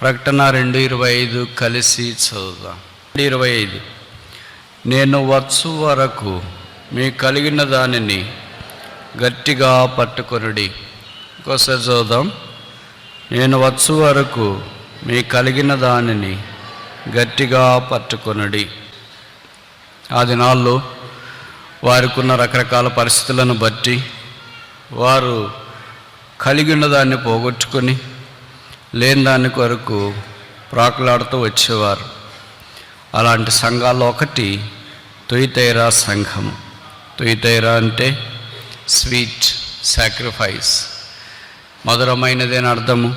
ప్రకటన 2:25 కలిసి చదువుదాం. 2:25 నేను వచ్చు వరకు మీ కలిగిన దానిని గట్టిగా పట్టుకొనుడి. ఇంకోసారి చదువుదాం. నేను వచ్చు వరకు మీ కలిగిన దానిని గట్టిగా పట్టుకొనుడి. ఆ దినాల్లో వారికి ఉన్న రకరకాల పరిస్థితులను బట్టి వారు కలిగి ఉన్న దాన్ని పోగొట్టుకొని లేని దాని కొరకు ప్రాకులాడుతూ వచ్చేవారు. అలాంటి సంఘాల్లో ఒకటి తుయతైరా సంఘము. తుయతైరా అంటే స్వీట్ సాక్రిఫైస్, మధురమైనదని అర్థము,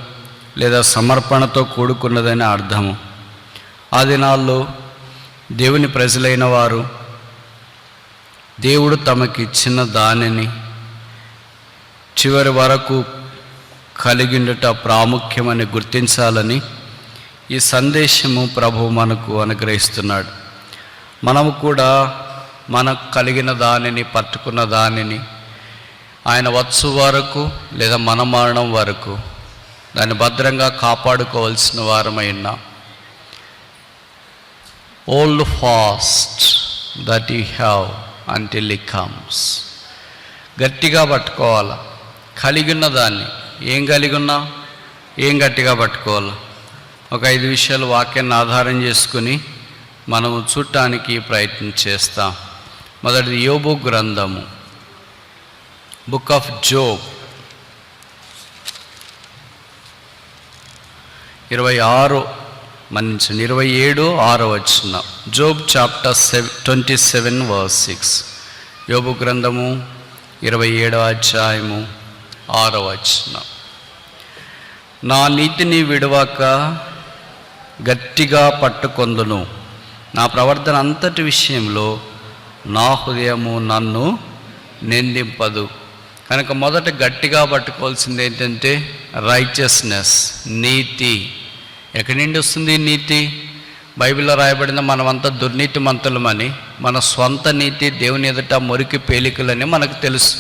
లేదా సమర్పణతో కూడుకున్నదని అర్థము. ఆ దినాల్లో దేవుని ప్రజలైన వారు దేవుడు తమకిచ్చిన దానిని చివరి వరకు కలిగిండుట ప్రాముఖ్యమని గుర్తించాలని ఈ సందేశము ప్రభువు మనకు అనుగ్రహిస్తున్నాడు. మనము కూడా మనకు కలిగిన దానిని, పట్టుకున్న దానిని ఆయన వచ్చు వరకు లేదా మన మరణం వరకు దాన్ని భద్రంగా కాపాడుకోవాల్సిన వారమై ఉన్నాం. Hold fast that you have until he comes. గట్టిగా పట్టుకోవాలి కలిగిన దాన్ని. ఏం కలిగి ఉన్నా ఏం గట్టిగా పట్టుకోవాలి? ఒక 5 విషయాలు వాక్యాన్ని ఆధారం చేసుకుని మనము చూడటానికి ప్రయత్నం చేస్తాం. మొదటిది యోబు గ్రంథము, book of Job 27:6 Job chapter 27 verse 6. యోబు గ్రంథము 27:6. నా నీతిని విడవక గట్టిగా పట్టుకొందును, నా ప్రవర్తన అంతటి విషయంలో నా హృదయము నన్ను నిందింపదు. కనుక మొదట గట్టిగా పట్టుకోవాల్సింది ఏంటంటే రైచియస్నెస్, నీతి. ఎక్కడి నుండి వస్తుంది నీతి? బైబిల్లో రాయబడిన మనమంతా దుర్నీతిమంతులమని, మన స్వంత నీతి దేవుని ఎదుట మురికి పేలికలని మనకు తెలుసు.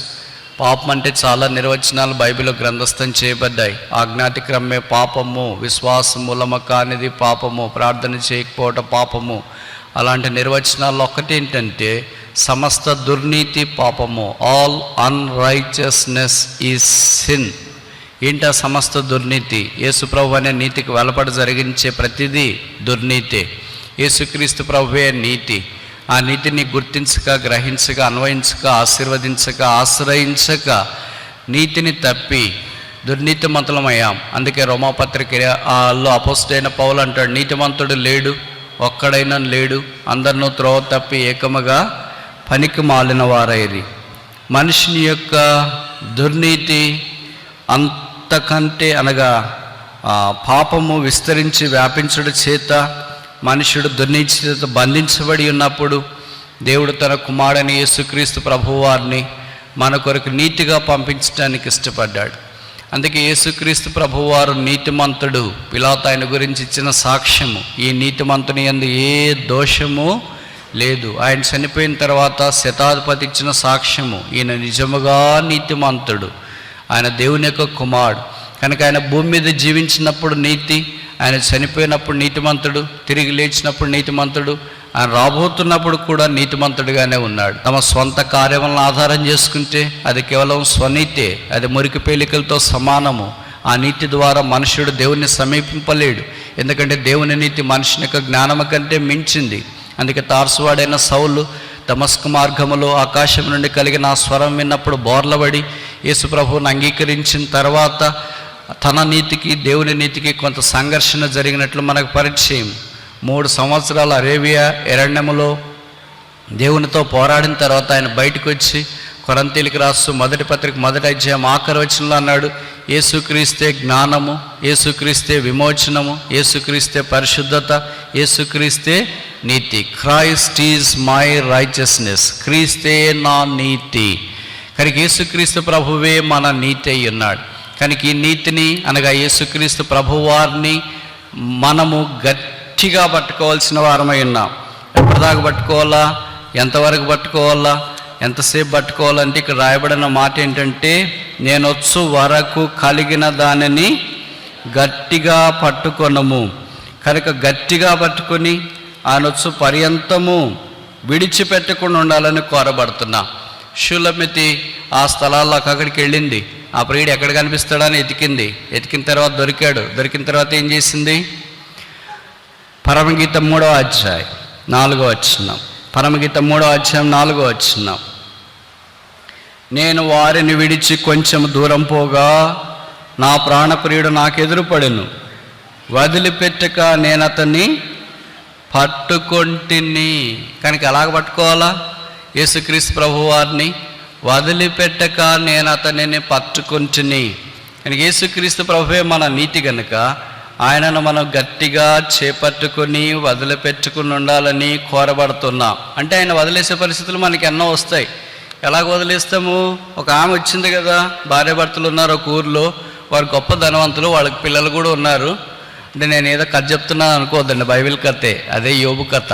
పాపం అంటే చాలా నిర్వచనాలు బైబిల్లో గ్రంథస్థం చేయబడ్డాయి. ఆజ్ఞాతిక్రమే పాపము, విశ్వాసం మూలమ కానిది పాపము, ప్రార్థన చేయకపోవటం పాపము. అలాంటి నిర్వచనాలు ఒకటి ఏంటంటే సమస్త దుర్నీతి పాపము. All unrighteousness is sin. ఏంటి ఆ సమస్త దుర్నీతి? యేసుప్రభు అనే నీతికి వెలపడి జరిగించే ప్రతిదీ దుర్నీతే. యేసుక్రీస్తు ప్రభువే నీతి. ఆ నీతిని గుర్తించక, గ్రహించక, అన్వయించక, ఆశీర్వదించక, ఆశ్రయించక నీతిని తప్పి దుర్నీతిమంతులమయ్యాం. అందుకే రోమాపత్రికలో అపోస్తలుడైన పౌలు అంటాడు, నీతిమంతుడు లేడు, ఒక్కడైనా లేడు, అందరినూ త్రోవ తప్పి ఏకముగా పనికి మాలిన వారైరి. మనిషిని యొక్క దుర్నీతి అంతకంటే అనగా పాపము విస్తరించి వ్యాపించడం చేత మనుషుడు దుర్నీతి చేత బంధించబడి ఉన్నప్పుడు దేవుడు తన కుమారుని యేసుక్రీస్తు ప్రభువారిని మన కొరకు నీతిగా పంపించడానికి ఇష్టపడ్డాడు. అందుకే యేసుక్రీస్తు ప్రభువారు నీతిమంతుడు. పిలాతు ఆయన గురించి ఇచ్చిన సాక్ష్యము, ఈ నీతిమంతుని యందు ఏ దోషము లేదు. ఆయన చనిపోయిన తర్వాత శతాధిపతి ఇచ్చిన సాక్ష్యము, ఈయన నిజముగా నీతిమంతుడు, ఆయన దేవుని యొక్క కుమారుడు. కనుక ఆయన భూమి మీద జీవించినప్పుడు నీతి, ఆయన చనిపోయినప్పుడు నీతిమంతుడు, తిరిగి లేచినప్పుడు నీతిమంతుడు, ఆయన రాబోతున్నప్పుడు కూడా నీతిమంతుడిగానే ఉన్నాడు. తమ స్వంత కార్యములను ఆధారం చేసుకుంటే అది కేవలం స్వనీతే, అది మురికి పేలికలతో సమానము. ఆ నీతి ద్వారా మనుషుడు దేవుణ్ణి సమీపింపలేడు. ఎందుకంటే దేవుని నీతి మనుషుని యొక్క జ్ఞానము కంటే మించింది. అందుకే తార్సువాడైన సౌలు దమస్కు మార్గములో ఆకాశం నుండి కలిగిన ఆ స్వరం విన్నప్పుడు బోర్లబడి యేసుప్రభువుని అంగీకరించిన తర్వాత తన నీతికి దేవుని నీతికి కొంత సంఘర్షణ జరిగినట్లు మనకు పరిచయం. 3 సంవత్సరాల అరేబియా ఎరణ్యములో దేవునితో పోరాడిన తర్వాత ఆయన బయటకు వచ్చి కొరంతీలకు రాస్తూ మొదటి పత్రిక 1వ అధ్యాయం ఆఖరి వచనంలో అన్నాడు, యేసుక్రీస్తే జ్ఞానము, యేసుక్రీస్తే విమోచనము, యేసుక్రీస్తే పరిశుద్ధత, యేసుక్రీస్తే నీతి. Christ is my righteousness. క్రీస్తే నా నీతి. కనుక యేసుక్రీస్తు ప్రభువే మన నీతి అయి ఉన్నాడు. కనుక ఈ నీతిని అనగా యేసుక్రీస్తు ప్రభువారిని మనము గట్టిగా పట్టుకోవాల్సిన వారమై ఉన్నాం. ఎప్పటిదాకా పట్టుకోవాలా? ఎంతవరకు పట్టుకోవాలా? ఎంతసేపు పట్టుకోవాలంటే ఇక్కడ రాయబడిన మాట ఏంటంటే, నేను వచ్చు వరకు కలిగిన దానిని గట్టిగా పట్టుకొనము. కనుక గట్టిగా పట్టుకొని ఆ నొచ్చు పర్యంతము విడిచిపెట్టకుండా ఉండాలని కోరబడుతున్నా. షూలమితి ఆ స్థలాల్లోకి అక్కడికి వెళ్ళింది. ఆ ప్రియుడు ఎక్కడ కనిపిస్తాడని ఎతికిన తర్వాత దొరికాడు. దొరికిన తర్వాత ఏం చేసింది? పరమగీతం 3వ అధ్యాయం 4వ వచనం. పరమగీతం 3వ అధ్యాయం 4వ వచనం. నేను వారిని విడిచి కొంచెం దూరం పోగా నా ప్రాణప్రియుడు నాకు ఎదురుపడెను. వదిలిపెట్టక నేను అతన్ని పట్టుకొంటిని. కనుక ఎలాగ పట్టుకోవాలా? యేసుక్రీస్తు ప్రభు వారిని వదిలిపెట్టక నేను అతనిని పట్టుకొంటిని. కనుక యేసుక్రీస్తు ప్రభువే మన నీతి కనుక ఆయనను మనం గట్టిగా చేపట్టుకుని వదిలిపెట్టుకుని ఉండాలని కోరబడుతున్నాం. అంటే ఆయన వదిలేసే పరిస్థితులు మనకి ఎన్నో వస్తాయి. ఎలాగ వదిలేస్తాము? ఒక ఆమె వచ్చింది కదా, భార్యాభర్తలు ఉన్నారు ఒక ఊర్లో, వారు గొప్ప ధనవంతులు, వాళ్ళకి పిల్లలు కూడా ఉన్నారు. అంటే నేను ఏదో కథ చెప్తున్నాను అనుకోవద్దండి, బైబిల్ కథే. అదే యోబు కథ.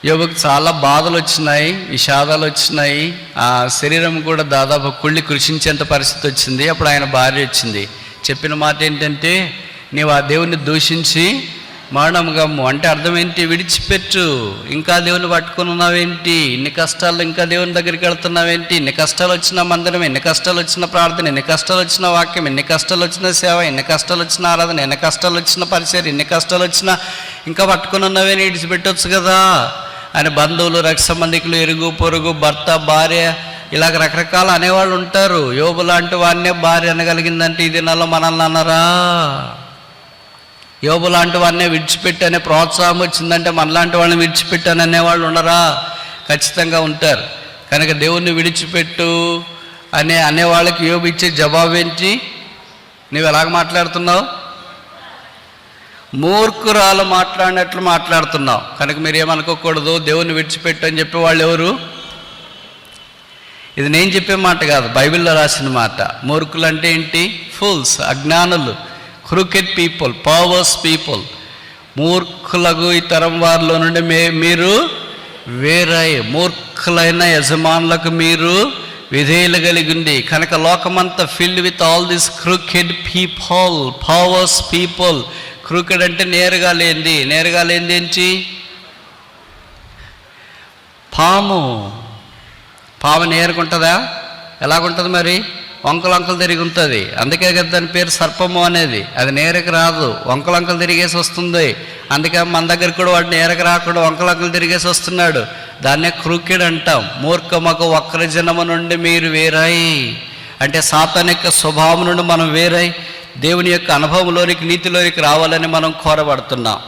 యోబుకి చాలా బాధలు వచ్చినాయి, విషాదాలు వచ్చినాయి, ఆ శరీరం కూడా దాదాపు కుళ్ళి కృషించేంత పరిస్థితి వచ్చింది. అప్పుడు ఆయన భార్య వచ్చింది. చెప్పిన మాట ఏంటంటే, నీవు ఆ దేవుణ్ణి దూషించి మరణం గమ్ము. అంటే అర్థం ఏంటి? విడిచిపెట్టు. ఇంకా దేవుని పట్టుకుని ఉన్నావేంటి? ఇన్ని కష్టాలు ఇంకా దేవుని దగ్గరికి వెళ్తున్నావేంటి? ఇన్ని కష్టాలు వచ్చిన మందిరం, ఎన్ని కష్టాలు వచ్చిన ప్రార్థన, ఎన్ని కష్టాలు వచ్చిన వాక్యం, ఎన్ని కష్టాలు వచ్చిన సేవ, ఎన్ని కష్టాలు వచ్చిన ఆరాధన, ఎన్ని కష్టాలు వచ్చిన పరిచయం, ఎన్ని కష్టాలు వచ్చినా ఇంకా పట్టుకుని ఉన్నావే, విడిచిపెట్టవచ్చు కదా అని బంధువులు, రక్త సంబంధికులు, ఇరుగు పొరుగు, భర్త, భార్య, ఇలాగ రకరకాల అనేవాళ్ళు ఉంటారు. యోబు లాంటి వాడినే భార్య అనగలిగిందంటే ఈ దినాల్లో మనల్ని అన్నారా? యోబు లాంటి వాడినే విడిచిపెట్టి అనే ప్రోత్సాహం వచ్చిందంటే మనలాంటి వాళ్ళని విడిచిపెట్టాను అనేవాళ్ళు ఉండరా? ఖచ్చితంగా ఉంటారు. కనుక దేవుణ్ణి విడిచిపెట్టు అనేవాళ్ళకి యోబు ఇచ్చే జవాబు ఏంటి? నువ్వు ఎలాగ మాట్లాడుతున్నావు? మూర్ఖురాలు మాట్లాడినట్లు మాట్లాడుతున్నావు. కనుక మీరు ఏమనుకోకూడదు, దేవుణ్ణి విడిచిపెట్టు అని చెప్పే వాళ్ళు ఎవరు? ఇది నేను చెప్పే మాట కాదు, బైబిల్లో రాసిన మాట. మూర్ఖులు అంటే ఏంటి? ఫూల్స్, అజ్ఞానులు, క్రూకెడ్ పీపుల్, పవర్స్ పీపుల్. మూర్ఖులకు ఈ తరం వారిలో నుండి మీరు వేరై మూర్ఖులైన యజమానులకు మీరు విధేయులు కలిగింది. కనుక లోకమంతా filled with all this crooked people, powers people. Crooked అంటే నేరుగా లేనిది. నేరుగా లేనిది ఏంటి? పాము. పాము నేరుగుంటుందా? ఎలాగుంటుంది మరి? వంకలంకలు తిరిగి ఉంటుంది. అందుకే కదా దాని పేరు సర్పము అనేది. అది నేరకు రాదు, వంకలంకలు తిరిగేసి వస్తుంది. అందుకే మన దగ్గర కూడా వాడు నేరకు రాకుండా వంకలంకలు తిరిగేసి వస్తున్నాడు. దాన్నే క్రూకెడ్ అంటాం. మూర్ఖమకు వక్రజనము నుండి మీరు వేరై, అంటే సాతాను యొక్క స్వభావం నుండి మనం వేరై దేవుని యొక్క అనుభవంలోనికి, నీతిలోనికి రావాలని మనం కోరబడుతున్నాం.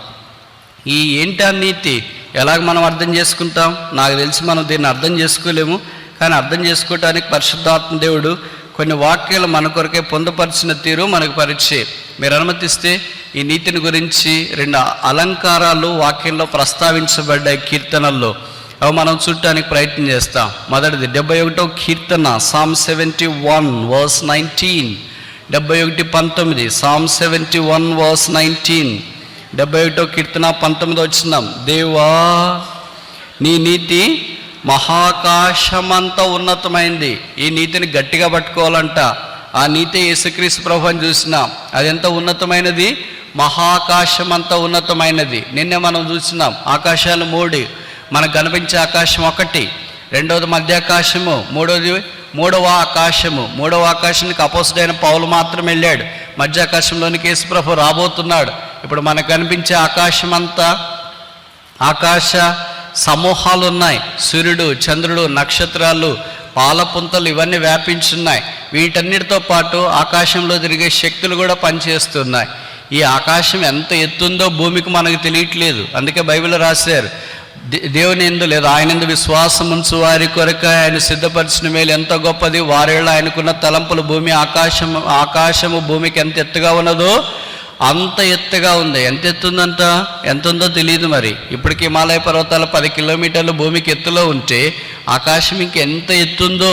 ఈ ఏంటి ఆ నీతి? ఎలాగ మనం అర్థం చేసుకుంటాం? నాకు తెలిసి మనం దీన్ని అర్థం చేసుకోలేము. కానీ అర్థం చేసుకోవటానికి పరిశుద్ధాత్మ దేవుడు కొన్ని వాక్యాలు మన కొరకే పొందుపరిచిన తీరు మనకు పరిచయం. మీరు అనుమతిస్తే ఈ నీతిని గురించి 2 అలంకారాలు వాక్యంలో ప్రస్తావించబడ్డాయి కీర్తనల్లో. అవి మనం చూడటానికి ప్రయత్నం చేస్తాం. మొదటిది 71వ కీర్తన, Psalm 71 verse 19. 71:19, Psalm 71 verse 19. 71వ కీర్తన 19వ వచనం. దేవా, నీ నీతి మహాకాశమంతా ఉన్నతమైంది. ఈ నీతిని గట్టిగా పట్టుకోవాలంట. ఆ నీతి యేసుక్రీస్తు ప్రభువుని చూసినాం. అది ఎంత ఉన్నతమైనది? మహాకాశమంతా ఉన్నతమైనది. నిన్నే మనం చూసినాం. ఆకాశాలు 3. మనకు కనిపించే ఆకాశం 1, రెండవది మధ్యాకాశము, మూడవ ఆకాశము. మూడవ ఆకాశానికి అపోస్తుడైన పౌలు మాత్రం వెళ్ళాడు. మధ్యాకాశంలోనికి యేసు ప్రభు రాబోతున్నాడు. ఇప్పుడు మనకు కనిపించే ఆకాశం అంతా ఆకాశ సమూహాలు ఉన్నాయి. సూర్యుడు, చంద్రుడు, నక్షత్రాలు, పాలపుంతలు ఇవన్నీ వ్యాపించున్నాయి. వీటన్నిటితో పాటు ఆకాశంలో తిరిగే శక్తులు కూడా పనిచేస్తున్నాయి. ఈ ఆకాశం ఎంత ఎత్తుందో భూమికి మనకు తెలియట్లేదు. అందుకే బైబిల్లో రాశారు, దేవుని యందు లేదా ఆయన యందు విశ్వాసం ఉంచు వారి కొరకు ఆయన సిద్ధపరిచిన మేలు ఎంత గొప్పది. వారేళ్ళు ఆయనకున్న తలంపులు భూమి ఆకాశము భూమికి ఎంత ఎత్తుగా ఉన్నదో అంత ఎత్తుగా ఉంది. ఎంత ఎత్తుందంట? ఎంత ఉందో తెలియదు. మరి ఇప్పటికి హిమాలయ పర్వతాలు 10 కిలోమీటర్లు భూమికి ఎత్తులో ఉంటే ఆకాశం ఇంకెంత ఎత్తుందో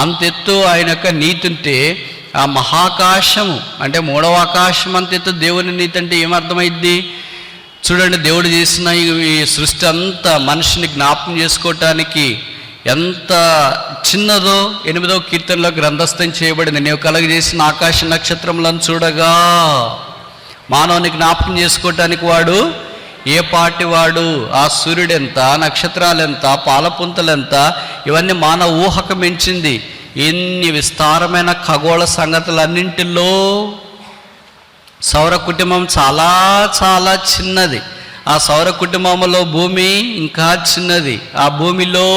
అంత ఎత్తు ఆయన యొక్క నీతి ఉంటే, ఆ మహాకాశము అంటే 3వ ఆకాశం అంత ఎత్తు దేవుని నీతి అంటే ఏమర్థమైద్ది? చూడండి, దేవుడు చేసిన ఈ సృష్టి అంతా మనిషిని జ్ఞాపకం చేసుకోవటానికి ఎంత చిన్నదో 8వ కీర్తనలో గ్రంథస్థం చేయబడింది. నీవు కలుగజేసిన ఆకాశ నక్షత్రములను చూడగా. మానవుని జ్ఞాపకం చేసుకోవటానికి వాడు ఏ పాటి వాడు, ఆ సూర్యుడు ఎంత, నక్షత్రాలు ఎంత, పాలపుంతలు ఎంత, ఇవన్నీ మానవ ఊహకు మించింది. ఎన్ని విస్తారమైన ఖగోళ సంగతులన్నింటిలో సౌర కుటుంబం చాలా చాలా చిన్నది. ఆ సౌర కుటుంబంలో భూమి ఇంకా చిన్నది. ఆ భూమిలో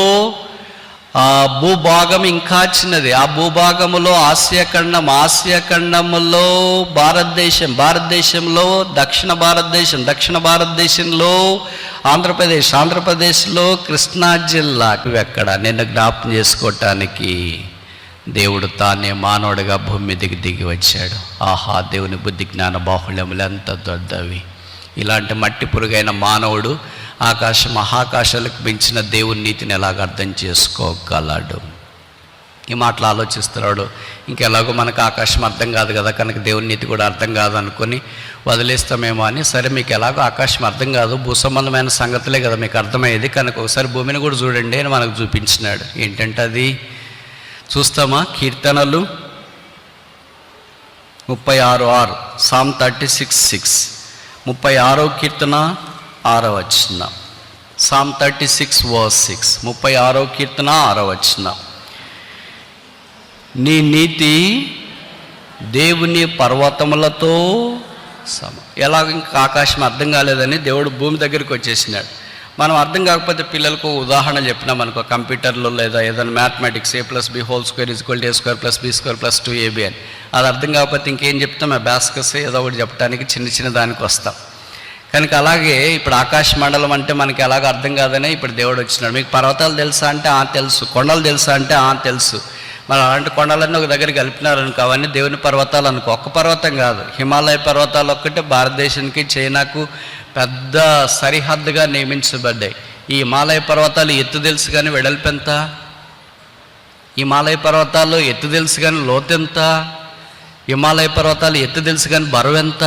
భూభాగం ఇంకా చిన్నది. ఆ భూభాగములో ఆసియా ఖండములో భారతదేశంలో దక్షిణ భారతదేశంలో ఆంధ్రప్రదేశ్లో కృష్ణా జిల్లా. ఎక్కడ నిన్ను జ్ఞాపకం చేసుకోవటానికి దేవుడు తానే మానవుడిగా భూమి మీదకి దిగి వచ్చాడు. ఆహా, దేవుని బుద్ధి జ్ఞాన బాహుళ్యములు ఎంత దొద్దవి. ఇలాంటి మట్టి పురుగైన మానవుడు మహాకాశాలకు మించిన దేవుని నీతిని ఎలాగ అర్థం చేసుకోగలడు? ఈ మాటలు ఆలోచిస్తున్నాడు. ఇంకెలాగో మనకు ఆకాశం అర్థం కాదు కదా, కనుక దేవుని నీతి కూడా అర్థం కాదు అనుకుని వదిలేస్తామేమో అని. సరే, మీకు ఎలాగో ఆకాశం అర్థం కాదు, భూసంబంధమైన సంగతులే కదా మీకు అర్థమయ్యేది, కనుక ఒకసారి భూమిని కూడా చూడండి అని మనకు చూపించినాడు. ఏంటంటే అది చూస్తామా? కీర్తనలు 36:6, Psalm 36:6, 36వ కీర్తన 6వ వచనం. Psalm 36:6, 36వ కీర్తన 6వ వచనం. నీ నీతి దేవుని పర్వతములతో ఎలాగ ఇంకా ఆకాశం అర్థం కాలేదని దేవుడు భూమి దగ్గరికి వచ్చేసినాడు. మనం అర్థం కాకపోతే పిల్లలకు ఉదాహరణ చెప్పినాం అనుకో, కంప్యూటర్లో లేదా ఏదైనా మ్యాథమెటిక్స్ A+B² A²+B²+2AB అని. అది అర్థం కాకపోతే ఇంకేం చెప్తాం? అబాస్కస్ ఏదో ఒకటి చెప్పడానికి చిన్న దానికి వస్తాం. కనుక అలాగే ఇప్పుడు ఆకాశ మండలం అంటే మనకి ఎలాగ అర్థం కాదనే ఇప్పుడు దేవుడు వచ్చినాడు. మీకు పర్వతాలు తెలుసా అంటే తెలుసు, కొండలు తెలుసా అంటే తెలుసు. మరి అలాంటి కొండలన్నీ ఒక దగ్గర కలిపినారు అనుకో, అవన్నీ దేవుని పర్వతాలు అనుకో. ఒక్క పర్వతం కాదు, హిమాలయ పర్వతాలు ఒక్కటే భారతదేశానికి చైనాకు పెద్ద సరిహద్దుగా నియమించబడ్డాయి. ఈ హిమాలయ పర్వతాలు ఎత్తు తెలుసు కానీ వెడల్పు ఎంత? హిమాలయ పర్వతాలు ఎత్తు తెలుసు కానీ లోతెంత? హిమాలయ పర్వతాలు ఎత్తు తెలుసు కానీ బరువు ఎంత?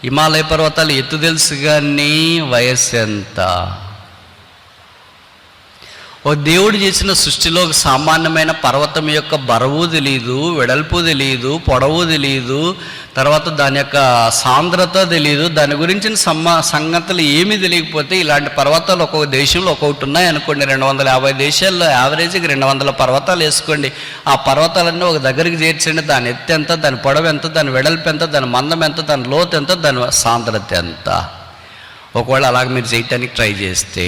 హిమాలయ పర్వతాలు ఎత్తు తెలుసు కానీ వయస్సు ఎంత? ఓ దేవుడు చేసిన సృష్టిలో ఒక సామాన్యమైన పర్వతం యొక్క బరువు తెలియదు, వెడల్పు తెలియదు, పొడవు తెలియదు, తర్వాత దాని యొక్క సాంద్రత తెలియదు, దాని గురించిన సంగతులు ఏమీ తెలియకపోతే ఇలాంటి పర్వతాలు ఒక్కొక్క దేశంలో ఒక్కొక్కటి ఉన్నాయి అనుకోండి. 250 దేశాల్లో యావరేజ్కి 200 పర్వతాలు వేసుకోండి. ఆ పర్వతాలన్నీ ఒక దగ్గరికి చేర్చండి. దాని ఎత్తు ఎంత, దాని పొడవు ఎంత, దాని వెడల్పు ఎంత, దాని మందం ఎంత, దాని లోతు ఎంత, దాని సాంద్రత ఎంత. ఒకవేళ అలాగ మీరు చేయటానికి ట్రై చేస్తే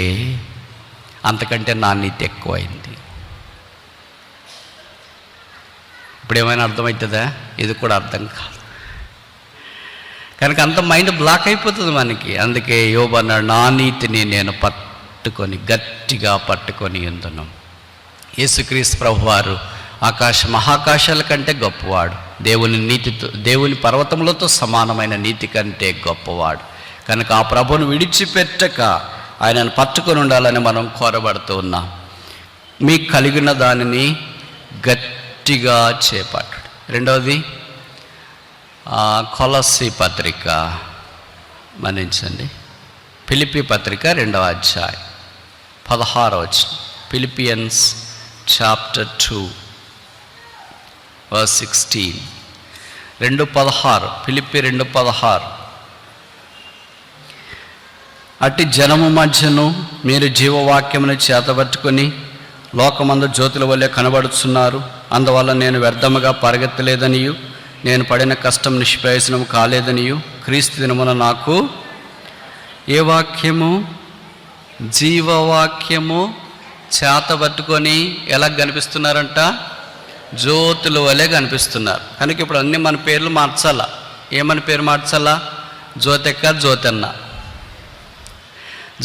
అంతకంటే నాణ్యత ఎక్కువైంది. ఇప్పుడు ఏమైనా అర్థమవుతుందా? ఇది కూడా అర్థం కాదు. కనుక అంత మైండ్ బ్లాక్ అయిపోతుంది మనకి. అందుకే యోబు అన్నాడు, నా నీతిని నేను గట్టిగా పట్టుకొని ఉందును. యేసుక్రీస్తు ప్రభువారు మహాకాశాల కంటే గొప్పవాడు. దేవుని పర్వతములతో సమానమైన నీతి కంటే గొప్పవాడు. కనుక ఆ ప్రభువును విడిచిపెట్టక ఆయనను పట్టుకొని ఉండాలని మనం కోరబడుతూ ఉన్నాం. మీకు కలిగిన దానిని గట్టిగా చేపట్టండి. రెండవది కొలస్సీ పత్రిక మన్నించండి, ఫిలిప్పీ పత్రిక 2వ అధ్యాయం 16వ వచనం. Philippians chapter 2:16, 2:16, Philippi 2:16. అట్టి జనము మధ్యను మీరు జీవవాక్యమును చేతబట్టుకొని లోకమందు జ్యోతుల వల్లే కనబడుతున్నారు. అందువల్ల నేను వ్యర్థముగా పరిగెత్తలేదనియు, నేను పడిన కష్టం నిష్ప్రయోజనం కాలేదనియు, క్రీస్తు దినమున నాకు ఏ వాక్యము? జీవవాక్యము చేతబట్టుకొని ఎలా కనిపిస్తున్నారంట? జ్యోతుల వల్లే కనిపిస్తున్నారు. కనుక ఇప్పుడు అన్నీ మన పేర్లు మార్చాలా. ఏమని పేరు మార్చాలా? జ్యోతెక్క, జ్యోతెన్న,